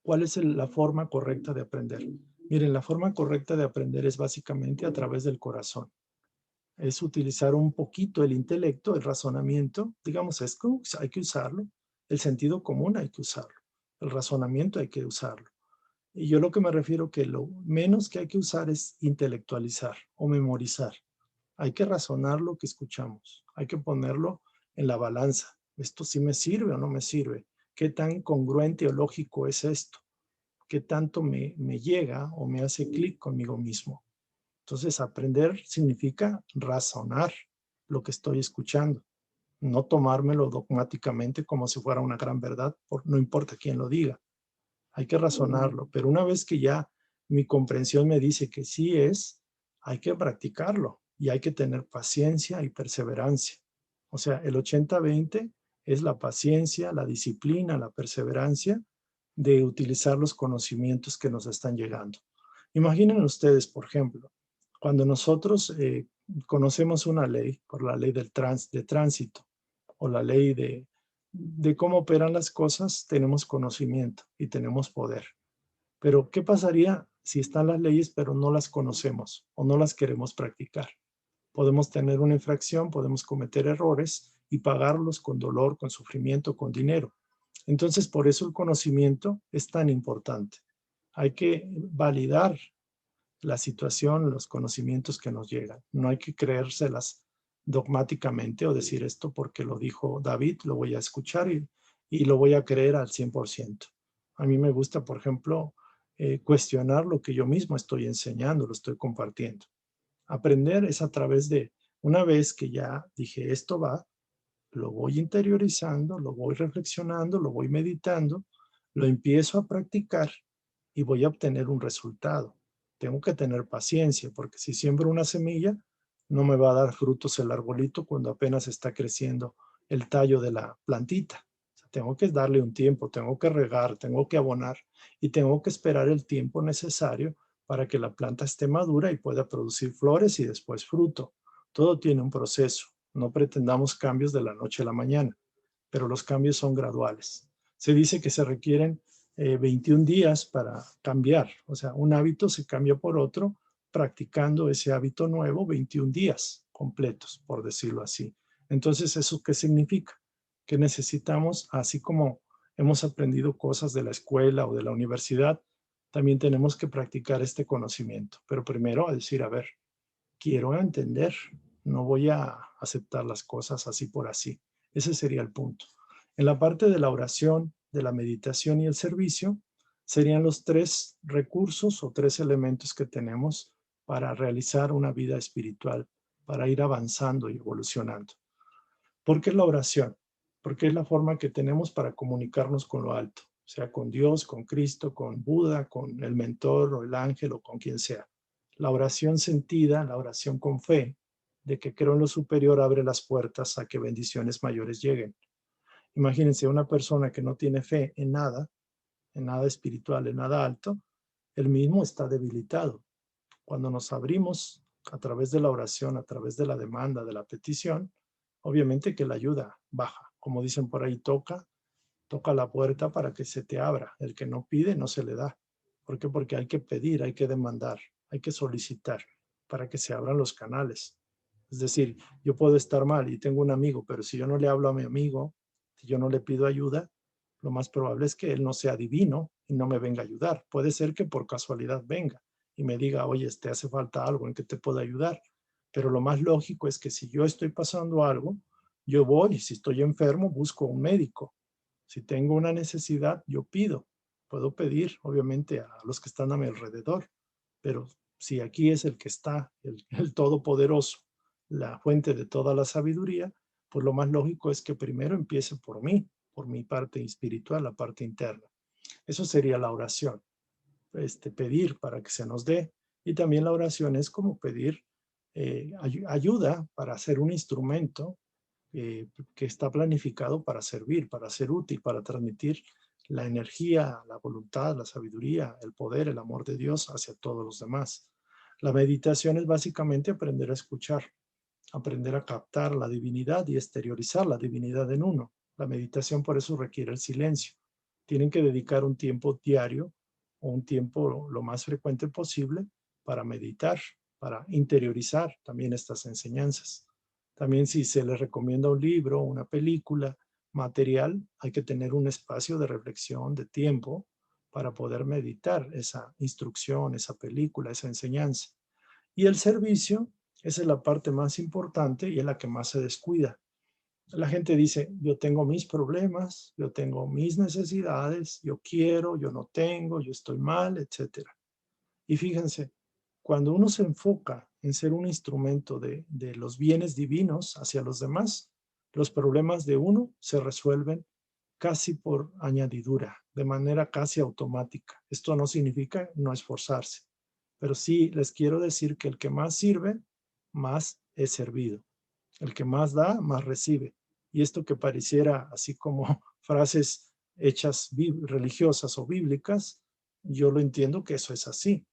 ¿Cuál es la forma correcta de aprender? Miren, la forma correcta de aprender es básicamente a través del corazón. Es utilizar un poquito el intelecto, el razonamiento, digamos, hay que usarlo, el sentido común hay que usarlo, el razonamiento hay que usarlo. Y yo lo que me refiero que lo menos que hay que usar es intelectualizar o memorizar. Hay que razonar lo que escuchamos, hay que ponerlo en la balanza. ¿Esto sí me sirve o no me sirve? ¿Qué tan congruente o lógico es esto? ¿Qué tanto me llega o me hace clic conmigo mismo? Entonces, aprender significa razonar lo que estoy escuchando, no tomármelo dogmáticamente como si fuera una gran verdad, no importa quién lo diga. Hay que razonarlo, pero una vez que ya mi comprensión me dice que sí es, hay que practicarlo y hay que tener paciencia y perseverancia. O sea, el 80-20 es la paciencia, la disciplina, la perseverancia de utilizar los conocimientos que nos están llegando. Imaginen ustedes, por ejemplo, cuando nosotros conocemos una ley, por la ley de tránsito o la ley de cómo operan las cosas, tenemos conocimiento y tenemos poder. Pero, ¿qué pasaría si están las leyes pero no las conocemos o no las queremos practicar? Podemos tener una infracción, podemos cometer errores y pagarlos con dolor, con sufrimiento, con dinero. Entonces, por eso el conocimiento es tan importante. Hay que validar la situación, los conocimientos que nos llegan. No hay que creérselas dogmáticamente o decir esto porque lo dijo David, lo voy a escuchar y lo voy a creer al 100%. A mí me gusta, por ejemplo, cuestionar lo que yo mismo estoy enseñando, lo estoy compartiendo. Aprender es a través de, una vez que ya dije esto va, lo voy interiorizando, lo voy reflexionando, lo voy meditando, lo empiezo a practicar y voy a obtener un resultado. Tengo que tener paciencia porque si siembro una semilla, no me va a dar frutos el arbolito cuando apenas está creciendo el tallo de la plantita. O sea, tengo que darle un tiempo, tengo que regar, tengo que abonar y tengo que esperar el tiempo necesario para que la planta esté madura y pueda producir flores y después fruto. Todo tiene un proceso. No pretendamos cambios de la noche a la mañana, pero los cambios son graduales. Se dice que se requieren 21 días para cambiar. O sea, un hábito se cambia por otro practicando ese hábito nuevo 21 días completos, por decirlo así. Entonces, ¿eso qué significa? Que necesitamos, así como hemos aprendido cosas de la escuela o de la universidad, también tenemos que practicar este conocimiento. Pero primero a decir, a ver, quiero entender, no voy a aceptar las cosas así por así. Ese sería el punto. En la parte de la oración, de la meditación y el servicio, serían los tres recursos o tres elementos que tenemos para realizar una vida espiritual, para ir avanzando y evolucionando. ¿Por qué la oración? Porque es la forma que tenemos para comunicarnos con lo alto, sea con Dios, con Cristo, con Buda, con el mentor o el ángel o con quien sea. La oración sentida, la oración con fe, de que creo en lo superior, abre las puertas a que bendiciones mayores lleguen. Imagínense una persona que no tiene fe en nada espiritual, en nada alto, él mismo está debilitado. Cuando nos abrimos a través de la oración, a través de la demanda, de la petición, obviamente que la ayuda baja. Como dicen por ahí, toca la puerta para que se te abra. El que no pide, no se le da. ¿Por qué? Porque hay que pedir, hay que demandar, hay que solicitar para que se abran los canales. Es decir, yo puedo estar mal y tengo un amigo, pero si yo no le hablo a mi amigo, si yo no le pido ayuda, lo más probable es que él no sea divino y no me venga a ayudar. Puede ser que por casualidad venga y me diga, oye, te hace falta algo en que te pueda ayudar. Pero lo más lógico es que si yo estoy pasando algo, yo voy, si estoy enfermo, busco un médico. Si tengo una necesidad, yo pido. Puedo pedir, obviamente, a los que están a mi alrededor, pero si aquí es el que está, el Todopoderoso, la fuente de toda la sabiduría, pues lo más lógico es que primero empiece por mí, por mi parte espiritual, la parte interna. Eso sería la oración, pedir para que se nos dé. Y también la oración es como pedir ayuda para ser un instrumento que está planificado para servir, para ser útil, para transmitir la energía, la voluntad, la sabiduría, el poder, el amor de Dios hacia todos los demás. La meditación es básicamente aprender a escuchar, aprender a captar la divinidad y exteriorizar la divinidad en uno. La meditación por eso requiere el silencio. Tienen que dedicar un tiempo diario o un tiempo lo más frecuente posible para meditar, para interiorizar también estas enseñanzas. También si se les recomienda un libro, una película, material, hay que tener un espacio de reflexión, de tiempo, para poder meditar esa instrucción, esa película, esa enseñanza. Y el servicio, esa es la parte más importante y es la que más se descuida. La gente dice, yo tengo mis problemas, yo tengo mis necesidades, yo quiero, yo no tengo, yo estoy mal, etcétera. Y fíjense, cuando uno se enfoca en ser un instrumento de los bienes divinos hacia los demás, los problemas de uno se resuelven casi por añadidura, de manera casi automática. Esto no significa no esforzarse, pero sí les quiero decir que el que más sirve, más es servido. El que más da, más recibe. Y esto que pareciera así como frases hechas religiosas o bíblicas, yo lo entiendo que eso es así.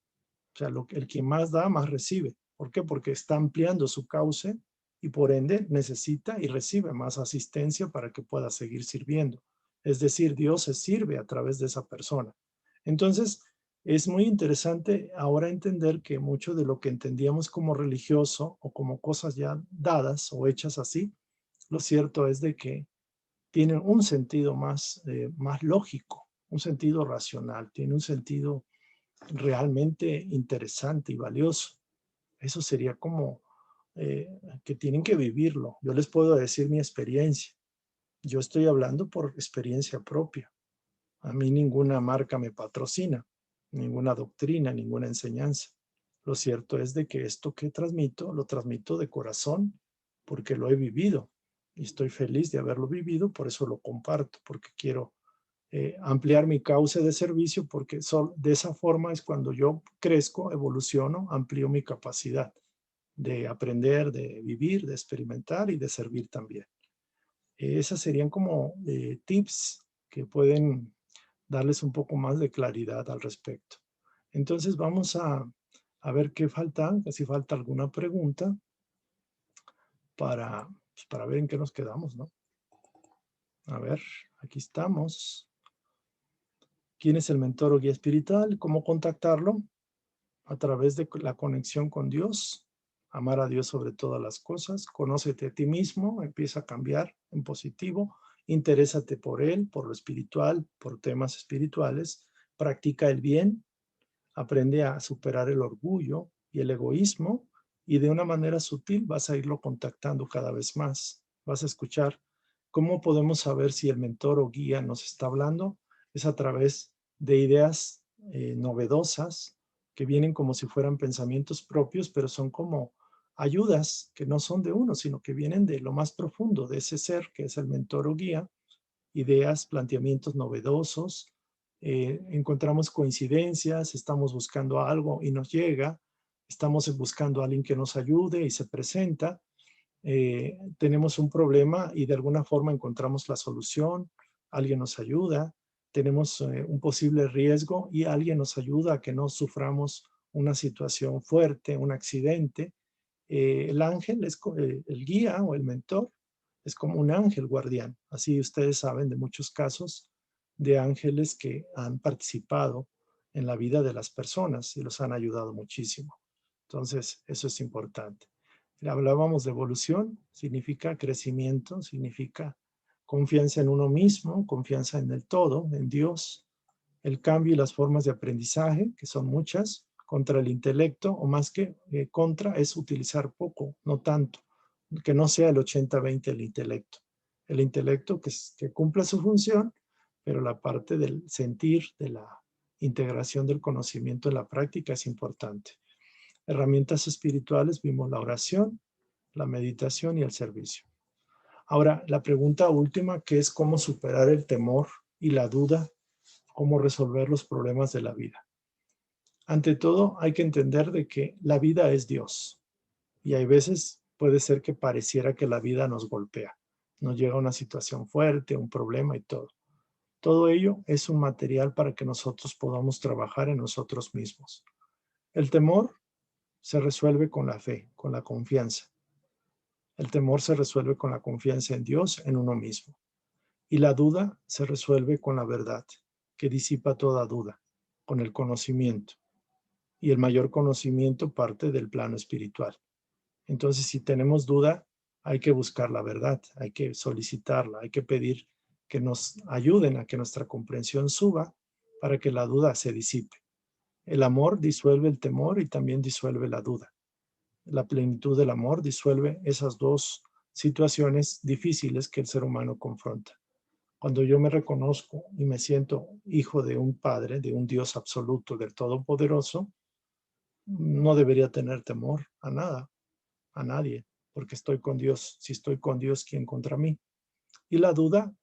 O sea, el que más da, más recibe. ¿Por qué? Porque está ampliando su cauce y por ende necesita y recibe más asistencia para que pueda seguir sirviendo. Es decir, Dios se sirve a través de esa persona. Entonces, es muy interesante ahora entender que mucho de lo que entendíamos como religioso o como cosas ya dadas o hechas así, lo cierto es de que tienen un sentido más lógico, un sentido racional, tiene un sentido realmente interesante y valioso. Eso sería como que tienen que vivirlo. Yo les puedo decir mi experiencia. Yo estoy hablando por experiencia propia. A mí ninguna marca me patrocina, ninguna doctrina, ninguna enseñanza. Lo cierto es de que esto que transmito, lo transmito de corazón porque lo he vivido y estoy feliz de haberlo vivido, por eso lo comparto, porque quiero ampliar mi cauce de servicio, porque de esa forma es cuando yo crezco, evoluciono, amplío mi capacidad de aprender, de vivir, de experimentar y de servir también. Esas serían como tips que pueden darles un poco más de claridad al respecto. Entonces vamos a ver qué falta, si falta alguna pregunta para ver en qué nos quedamos, ¿no? A ver, aquí estamos. ¿Quién es el mentor o guía espiritual? ¿Cómo contactarlo? A través de la conexión con Dios, amar a Dios sobre todas las cosas, conócete a ti mismo, empieza a cambiar en positivo, interésate por Él, por lo espiritual, por temas espirituales, practica el bien, aprende a superar el orgullo y el egoísmo y de una manera sutil vas a irlo contactando cada vez más. Vas a escuchar cómo podemos saber si el mentor o guía nos está hablando. Es a través de ideas novedosas que vienen como si fueran pensamientos propios, pero son como ayudas que no son de uno, sino que vienen de lo más profundo de ese ser que es el mentor o guía, ideas, planteamientos novedosos, encontramos coincidencias, estamos buscando algo y nos llega, estamos buscando a alguien que nos ayude y se presenta, tenemos un problema y de alguna forma encontramos la solución, alguien nos ayuda, tenemos un posible riesgo y alguien nos ayuda a que no suframos una situación fuerte, un accidente. El ángel es el guía o el mentor, es como un ángel guardián. Así ustedes saben de muchos casos de ángeles que han participado en la vida de las personas y los han ayudado muchísimo. Entonces, eso es importante. Hablábamos de evolución, significa crecimiento, significa confianza en uno mismo, confianza en el todo, en Dios, el cambio y las formas de aprendizaje, que son muchas, contra el intelecto, o más que contra, es utilizar poco, no tanto, que no sea el 80-20 el intelecto. El intelecto que cumpla su función, pero la parte del sentir, de la integración del conocimiento en la práctica es importante. Herramientas espirituales, vimos la oración, la meditación y el servicio. Ahora, la pregunta última, que es cómo superar el temor y la duda, cómo resolver los problemas de la vida. Ante todo, hay que entender de que la vida es Dios. Y hay veces puede ser que pareciera que la vida nos golpea. Nos llega una situación fuerte, un problema y todo. Todo ello es un material para que nosotros podamos trabajar en nosotros mismos. El temor se resuelve con la fe, con la confianza. El temor se resuelve con la confianza en Dios, en uno mismo. Y la duda se resuelve con la verdad, que disipa toda duda, con el conocimiento. Y el mayor conocimiento parte del plano espiritual. Entonces, si tenemos duda, hay que buscar la verdad, hay que solicitarla, hay que pedir que nos ayuden a que nuestra comprensión suba para que la duda se disipe. El amor disuelve el temor y también disuelve la duda. La plenitud del amor disuelve esas dos situaciones difíciles que el ser humano confronta. Cuando yo me reconozco y me siento hijo de un Padre, de un Dios absoluto, del Todopoderoso, no debería tener temor a nada, a nadie, porque estoy con Dios. Si estoy con Dios, ¿quién contra mí? Y la duda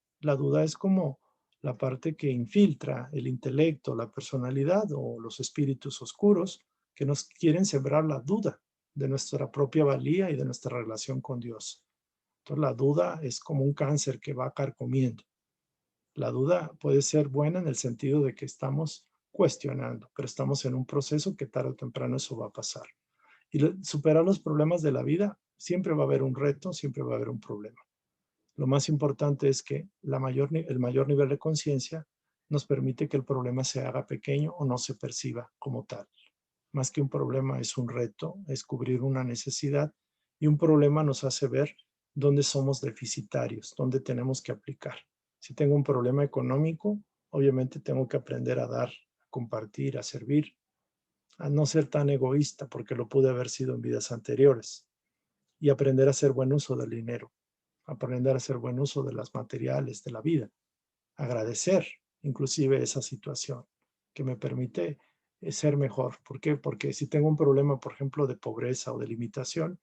es como la parte que infiltra el intelecto, la personalidad o los espíritus oscuros que nos quieren sembrar la duda de nuestra propia valía y de nuestra relación con Dios. Entonces la duda es como un cáncer que va carcomiendo. La duda puede ser buena en el sentido de que estamos cuestionando, pero estamos en un proceso que tarde o temprano eso va a pasar. Y superar los problemas de la vida, siempre va a haber un reto, siempre va a haber un problema. Lo más importante es que el mayor nivel de conciencia nos permite que el problema se haga pequeño o no se perciba como tal. Más que un problema es un reto, es cubrir una necesidad y un problema nos hace ver dónde somos deficitarios, dónde tenemos que aplicar. Si tengo un problema económico, obviamente tengo que aprender a dar, a compartir, a servir, a no ser tan egoísta porque lo pude haber sido en vidas anteriores y aprender a hacer buen uso del dinero, aprender a hacer buen uso de los materiales de la vida, agradecer inclusive esa situación que me permite ser mejor. ¿Por qué? Porque si tengo un problema, por ejemplo, de pobreza o de limitación,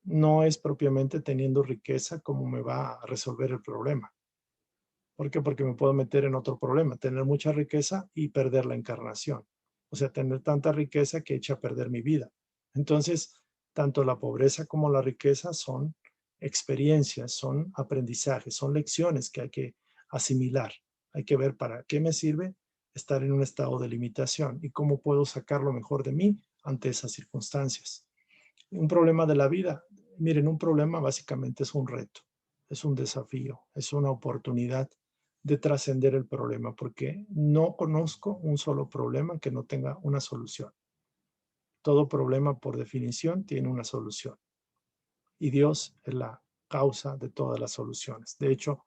no es propiamente teniendo riqueza como me va a resolver el problema. ¿Por qué? Porque me puedo meter en otro problema, tener mucha riqueza y perder la encarnación. O sea, tener tanta riqueza que echa a perder mi vida. Entonces, tanto la pobreza como la riqueza son experiencias, son aprendizajes, son lecciones que hay que asimilar. Hay que ver para qué me sirve estar en un estado de limitación y cómo puedo sacar lo mejor de mí ante esas circunstancias. Un problema de la vida, miren, un problema básicamente es un reto, es un desafío, es una oportunidad de trascender el problema, porque no conozco un solo problema que no tenga una solución. Todo problema, por definición, tiene una solución. Y Dios es la causa de todas las soluciones. De hecho,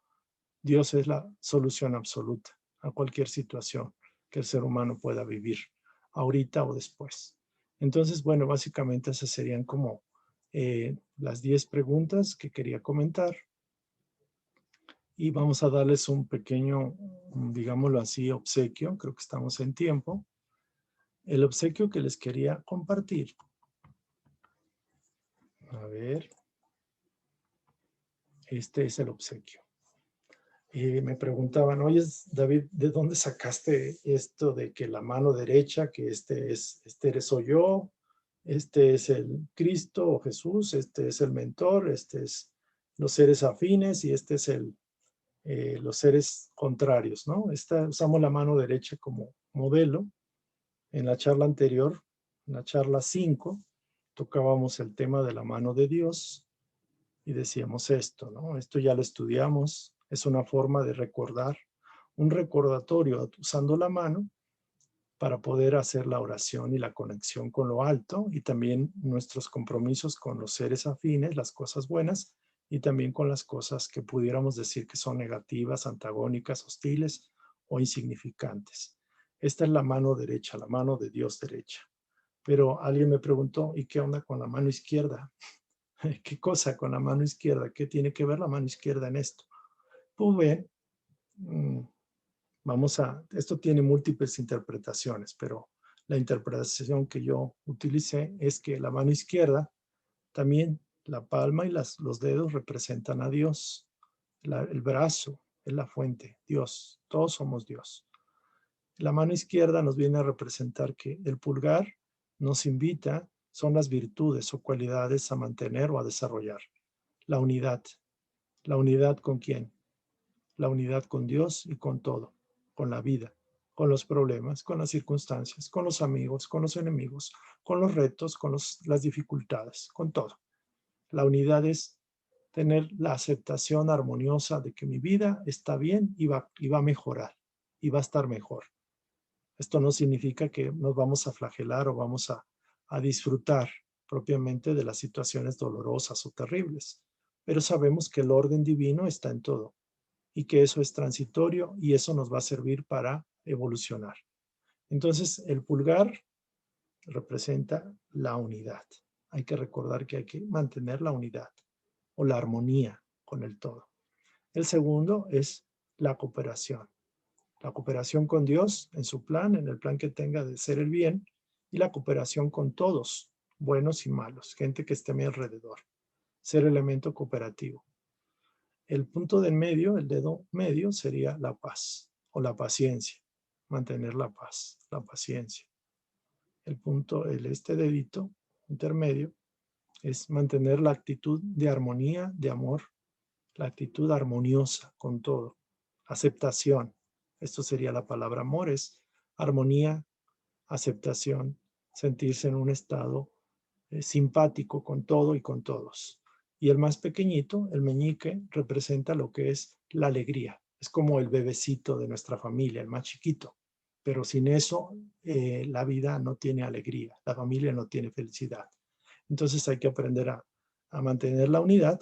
Dios es la solución absoluta a cualquier situación que el ser humano pueda vivir, ahorita o después. Entonces, bueno, básicamente esas serían como las 10 preguntas que quería comentar. Y vamos a darles un pequeño, digámoslo así, obsequio. Creo que estamos en tiempo. El obsequio que les quería compartir. A ver. Este es el obsequio. Y me preguntaban, oye, David, ¿de dónde sacaste esto de que la mano derecha, que este soy yo, este es el Cristo o Jesús, este es el mentor, este es los seres afines y este es los seres contrarios, ¿no? Usamos la mano derecha como modelo. En la charla anterior, en la charla 5, tocábamos el tema de la mano de Dios y decíamos esto, ¿no? Esto ya lo estudiamos, es una forma de recordar, un recordatorio usando la mano para poder hacer la oración y la conexión con lo alto y también nuestros compromisos con los seres afines, las cosas buenas y también con las cosas que pudiéramos decir que son negativas, antagónicas, hostiles o insignificantes. Esta es la mano derecha, la mano de Dios derecha. Pero alguien me preguntó, ¿y qué onda con la mano izquierda? ¿Qué cosa con la mano izquierda? ¿Qué tiene que ver la mano izquierda en esto? Pues bien, esto tiene múltiples interpretaciones, pero la interpretación que yo utilicé es que la mano izquierda, también la palma y los dedos representan a Dios. El brazo es la fuente, Dios, todos somos Dios. La mano izquierda nos viene a representar que el pulgar nos invita, son las virtudes o cualidades a mantener o a desarrollar. La unidad. ¿La unidad con quién? La unidad con Dios y con todo, con la vida, con los problemas, con las circunstancias, con los amigos, con los enemigos, con los retos, con las dificultades, con todo. La unidad es tener la aceptación armoniosa de que mi vida está bien y va a mejorar, y va a estar mejor. Esto no significa que nos vamos a flagelar o vamos a disfrutar propiamente de las situaciones dolorosas o terribles, pero sabemos que el orden divino está en todo y que eso es transitorio y eso nos va a servir para evolucionar. Entonces, el pulgar representa la unidad. Hay que recordar que hay que mantener la unidad o la armonía con el todo. El segundo es la cooperación. La cooperación con Dios en su plan, en el plan que tenga de ser el bien, y la cooperación con todos, buenos y malos, gente que esté a mi alrededor. Ser elemento cooperativo. El punto del medio, el dedo medio, sería la paz o la paciencia. Mantener la paz, la paciencia. El punto, este dedito intermedio, es mantener la actitud de armonía, de amor, la actitud armoniosa con todo. Aceptación. Esto sería la palabra amor, es armonía, aceptación, sentirse en un estado simpático con todo y con todos. Y el más pequeñito, el meñique, representa lo que es la alegría. Es como el bebecito de nuestra familia, el más chiquito. Pero sin eso, la vida no tiene alegría, la familia no tiene felicidad. Entonces hay que aprender a mantener la unidad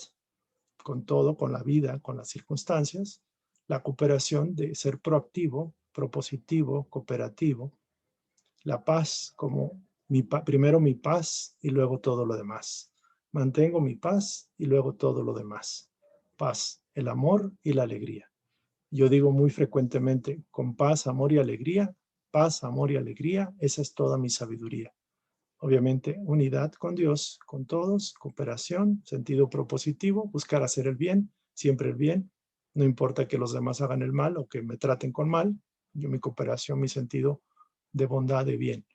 con todo, con la vida, con las circunstancias, la cooperación de ser proactivo, propositivo, cooperativo, la paz como primero mi paz y luego todo lo demás. Mantengo mi paz y luego todo lo demás. Paz, el amor y la alegría. Yo digo muy frecuentemente, con paz, amor y alegría, paz, amor y alegría, esa es toda mi sabiduría. Obviamente, unidad con Dios, con todos, cooperación, sentido propositivo, buscar hacer el bien, siempre el bien. No importa que los demás hagan el mal o que me traten con mal, yo mi cooperación, mi sentido de bondad, de bien.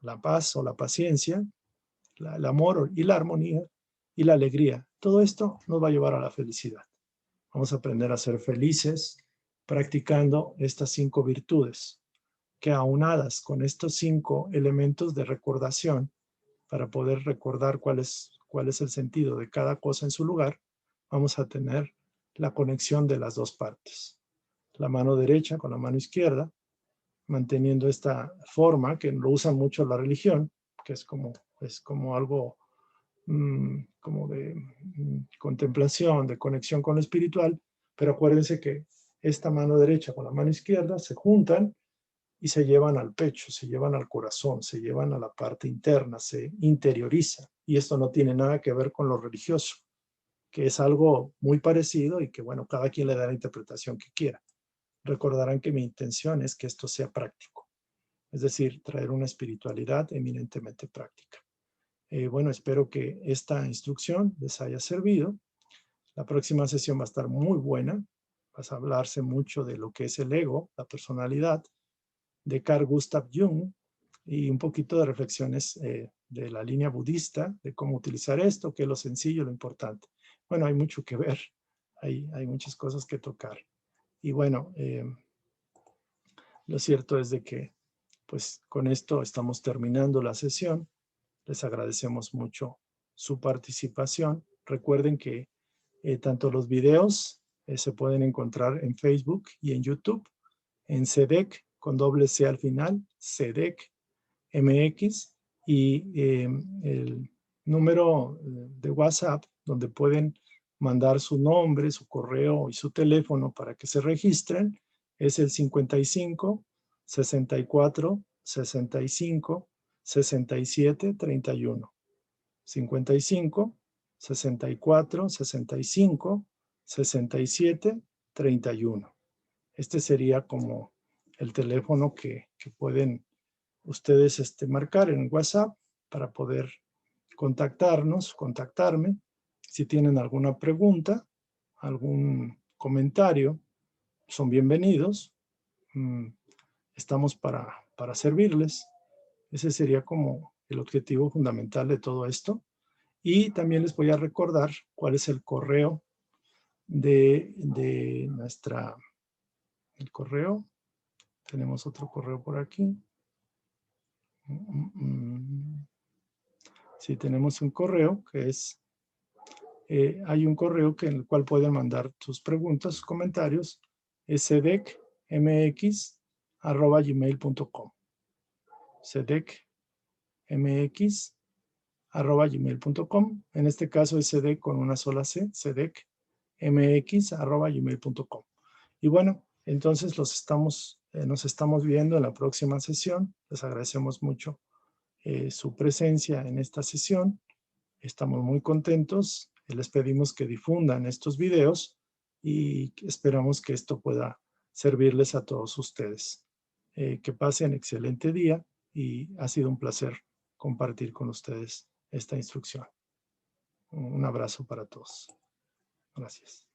La paz o la paciencia, el amor y la armonía y la alegría. Todo esto nos va a llevar a la felicidad. Vamos a aprender a ser felices practicando estas 5 virtudes. que aunadas con estos 5 elementos de recordación, para poder recordar cuál es el sentido de cada cosa en su lugar, vamos a tener la conexión de las dos partes. La mano derecha con la mano izquierda, manteniendo esta forma que lo usa mucho la religión, que es como algo como de contemplación, de conexión con lo espiritual, pero acuérdense que esta mano derecha con la mano izquierda se juntan y se llevan al pecho, se llevan al corazón, se llevan a la parte interna, se interioriza. Y esto no tiene nada que ver con lo religioso, que es algo muy parecido y que, bueno, cada quien le da la interpretación que quiera. Recordarán que mi intención es que esto sea práctico, es decir, traer una espiritualidad eminentemente práctica. Bueno, espero que esta instrucción les haya servido. La próxima sesión va a estar muy buena. Va a hablarse mucho de lo que es el ego, la personalidad, de Carl Gustav Jung, y un poquito de reflexiones de la línea budista, de cómo utilizar esto, qué es lo sencillo, lo importante. Bueno, hay mucho que ver, hay muchas cosas que tocar. Y bueno, lo cierto es de que pues con esto estamos terminando la sesión. Les agradecemos mucho su participación. Recuerden que tanto los videos se pueden encontrar en Facebook y en YouTube, en CEDEC, con doble C al final, CEDEC MX, y el número de WhatsApp, donde pueden mandar su nombre, su correo y su teléfono para que se registren, es el 55 64 65 67 31. 55 64 65 67 31. Este sería como el teléfono que pueden ustedes marcar en WhatsApp para poder contactarme. Si tienen alguna pregunta, algún comentario, son bienvenidos. Estamos para servirles. Ese sería como el objetivo fundamental de todo esto. Y también les voy a recordar cuál es el correo de el correo. Tenemos otro correo por aquí. Sí, tenemos un correo que es, hay un correo en el cual pueden mandar sus preguntas, sus comentarios, es cedecmx@gmail.com. cedecmx@gmail.com. En este caso es cedec con una sola C, cedecmx@gmail.com. Y bueno, entonces nos estamos viendo en la próxima sesión. Les agradecemos mucho su presencia en esta sesión. Estamos muy contentos. Les pedimos que difundan estos videos y esperamos que esto pueda servirles a todos ustedes. Que pasen excelente día y ha sido un placer compartir con ustedes esta instrucción. Un abrazo para todos. Gracias.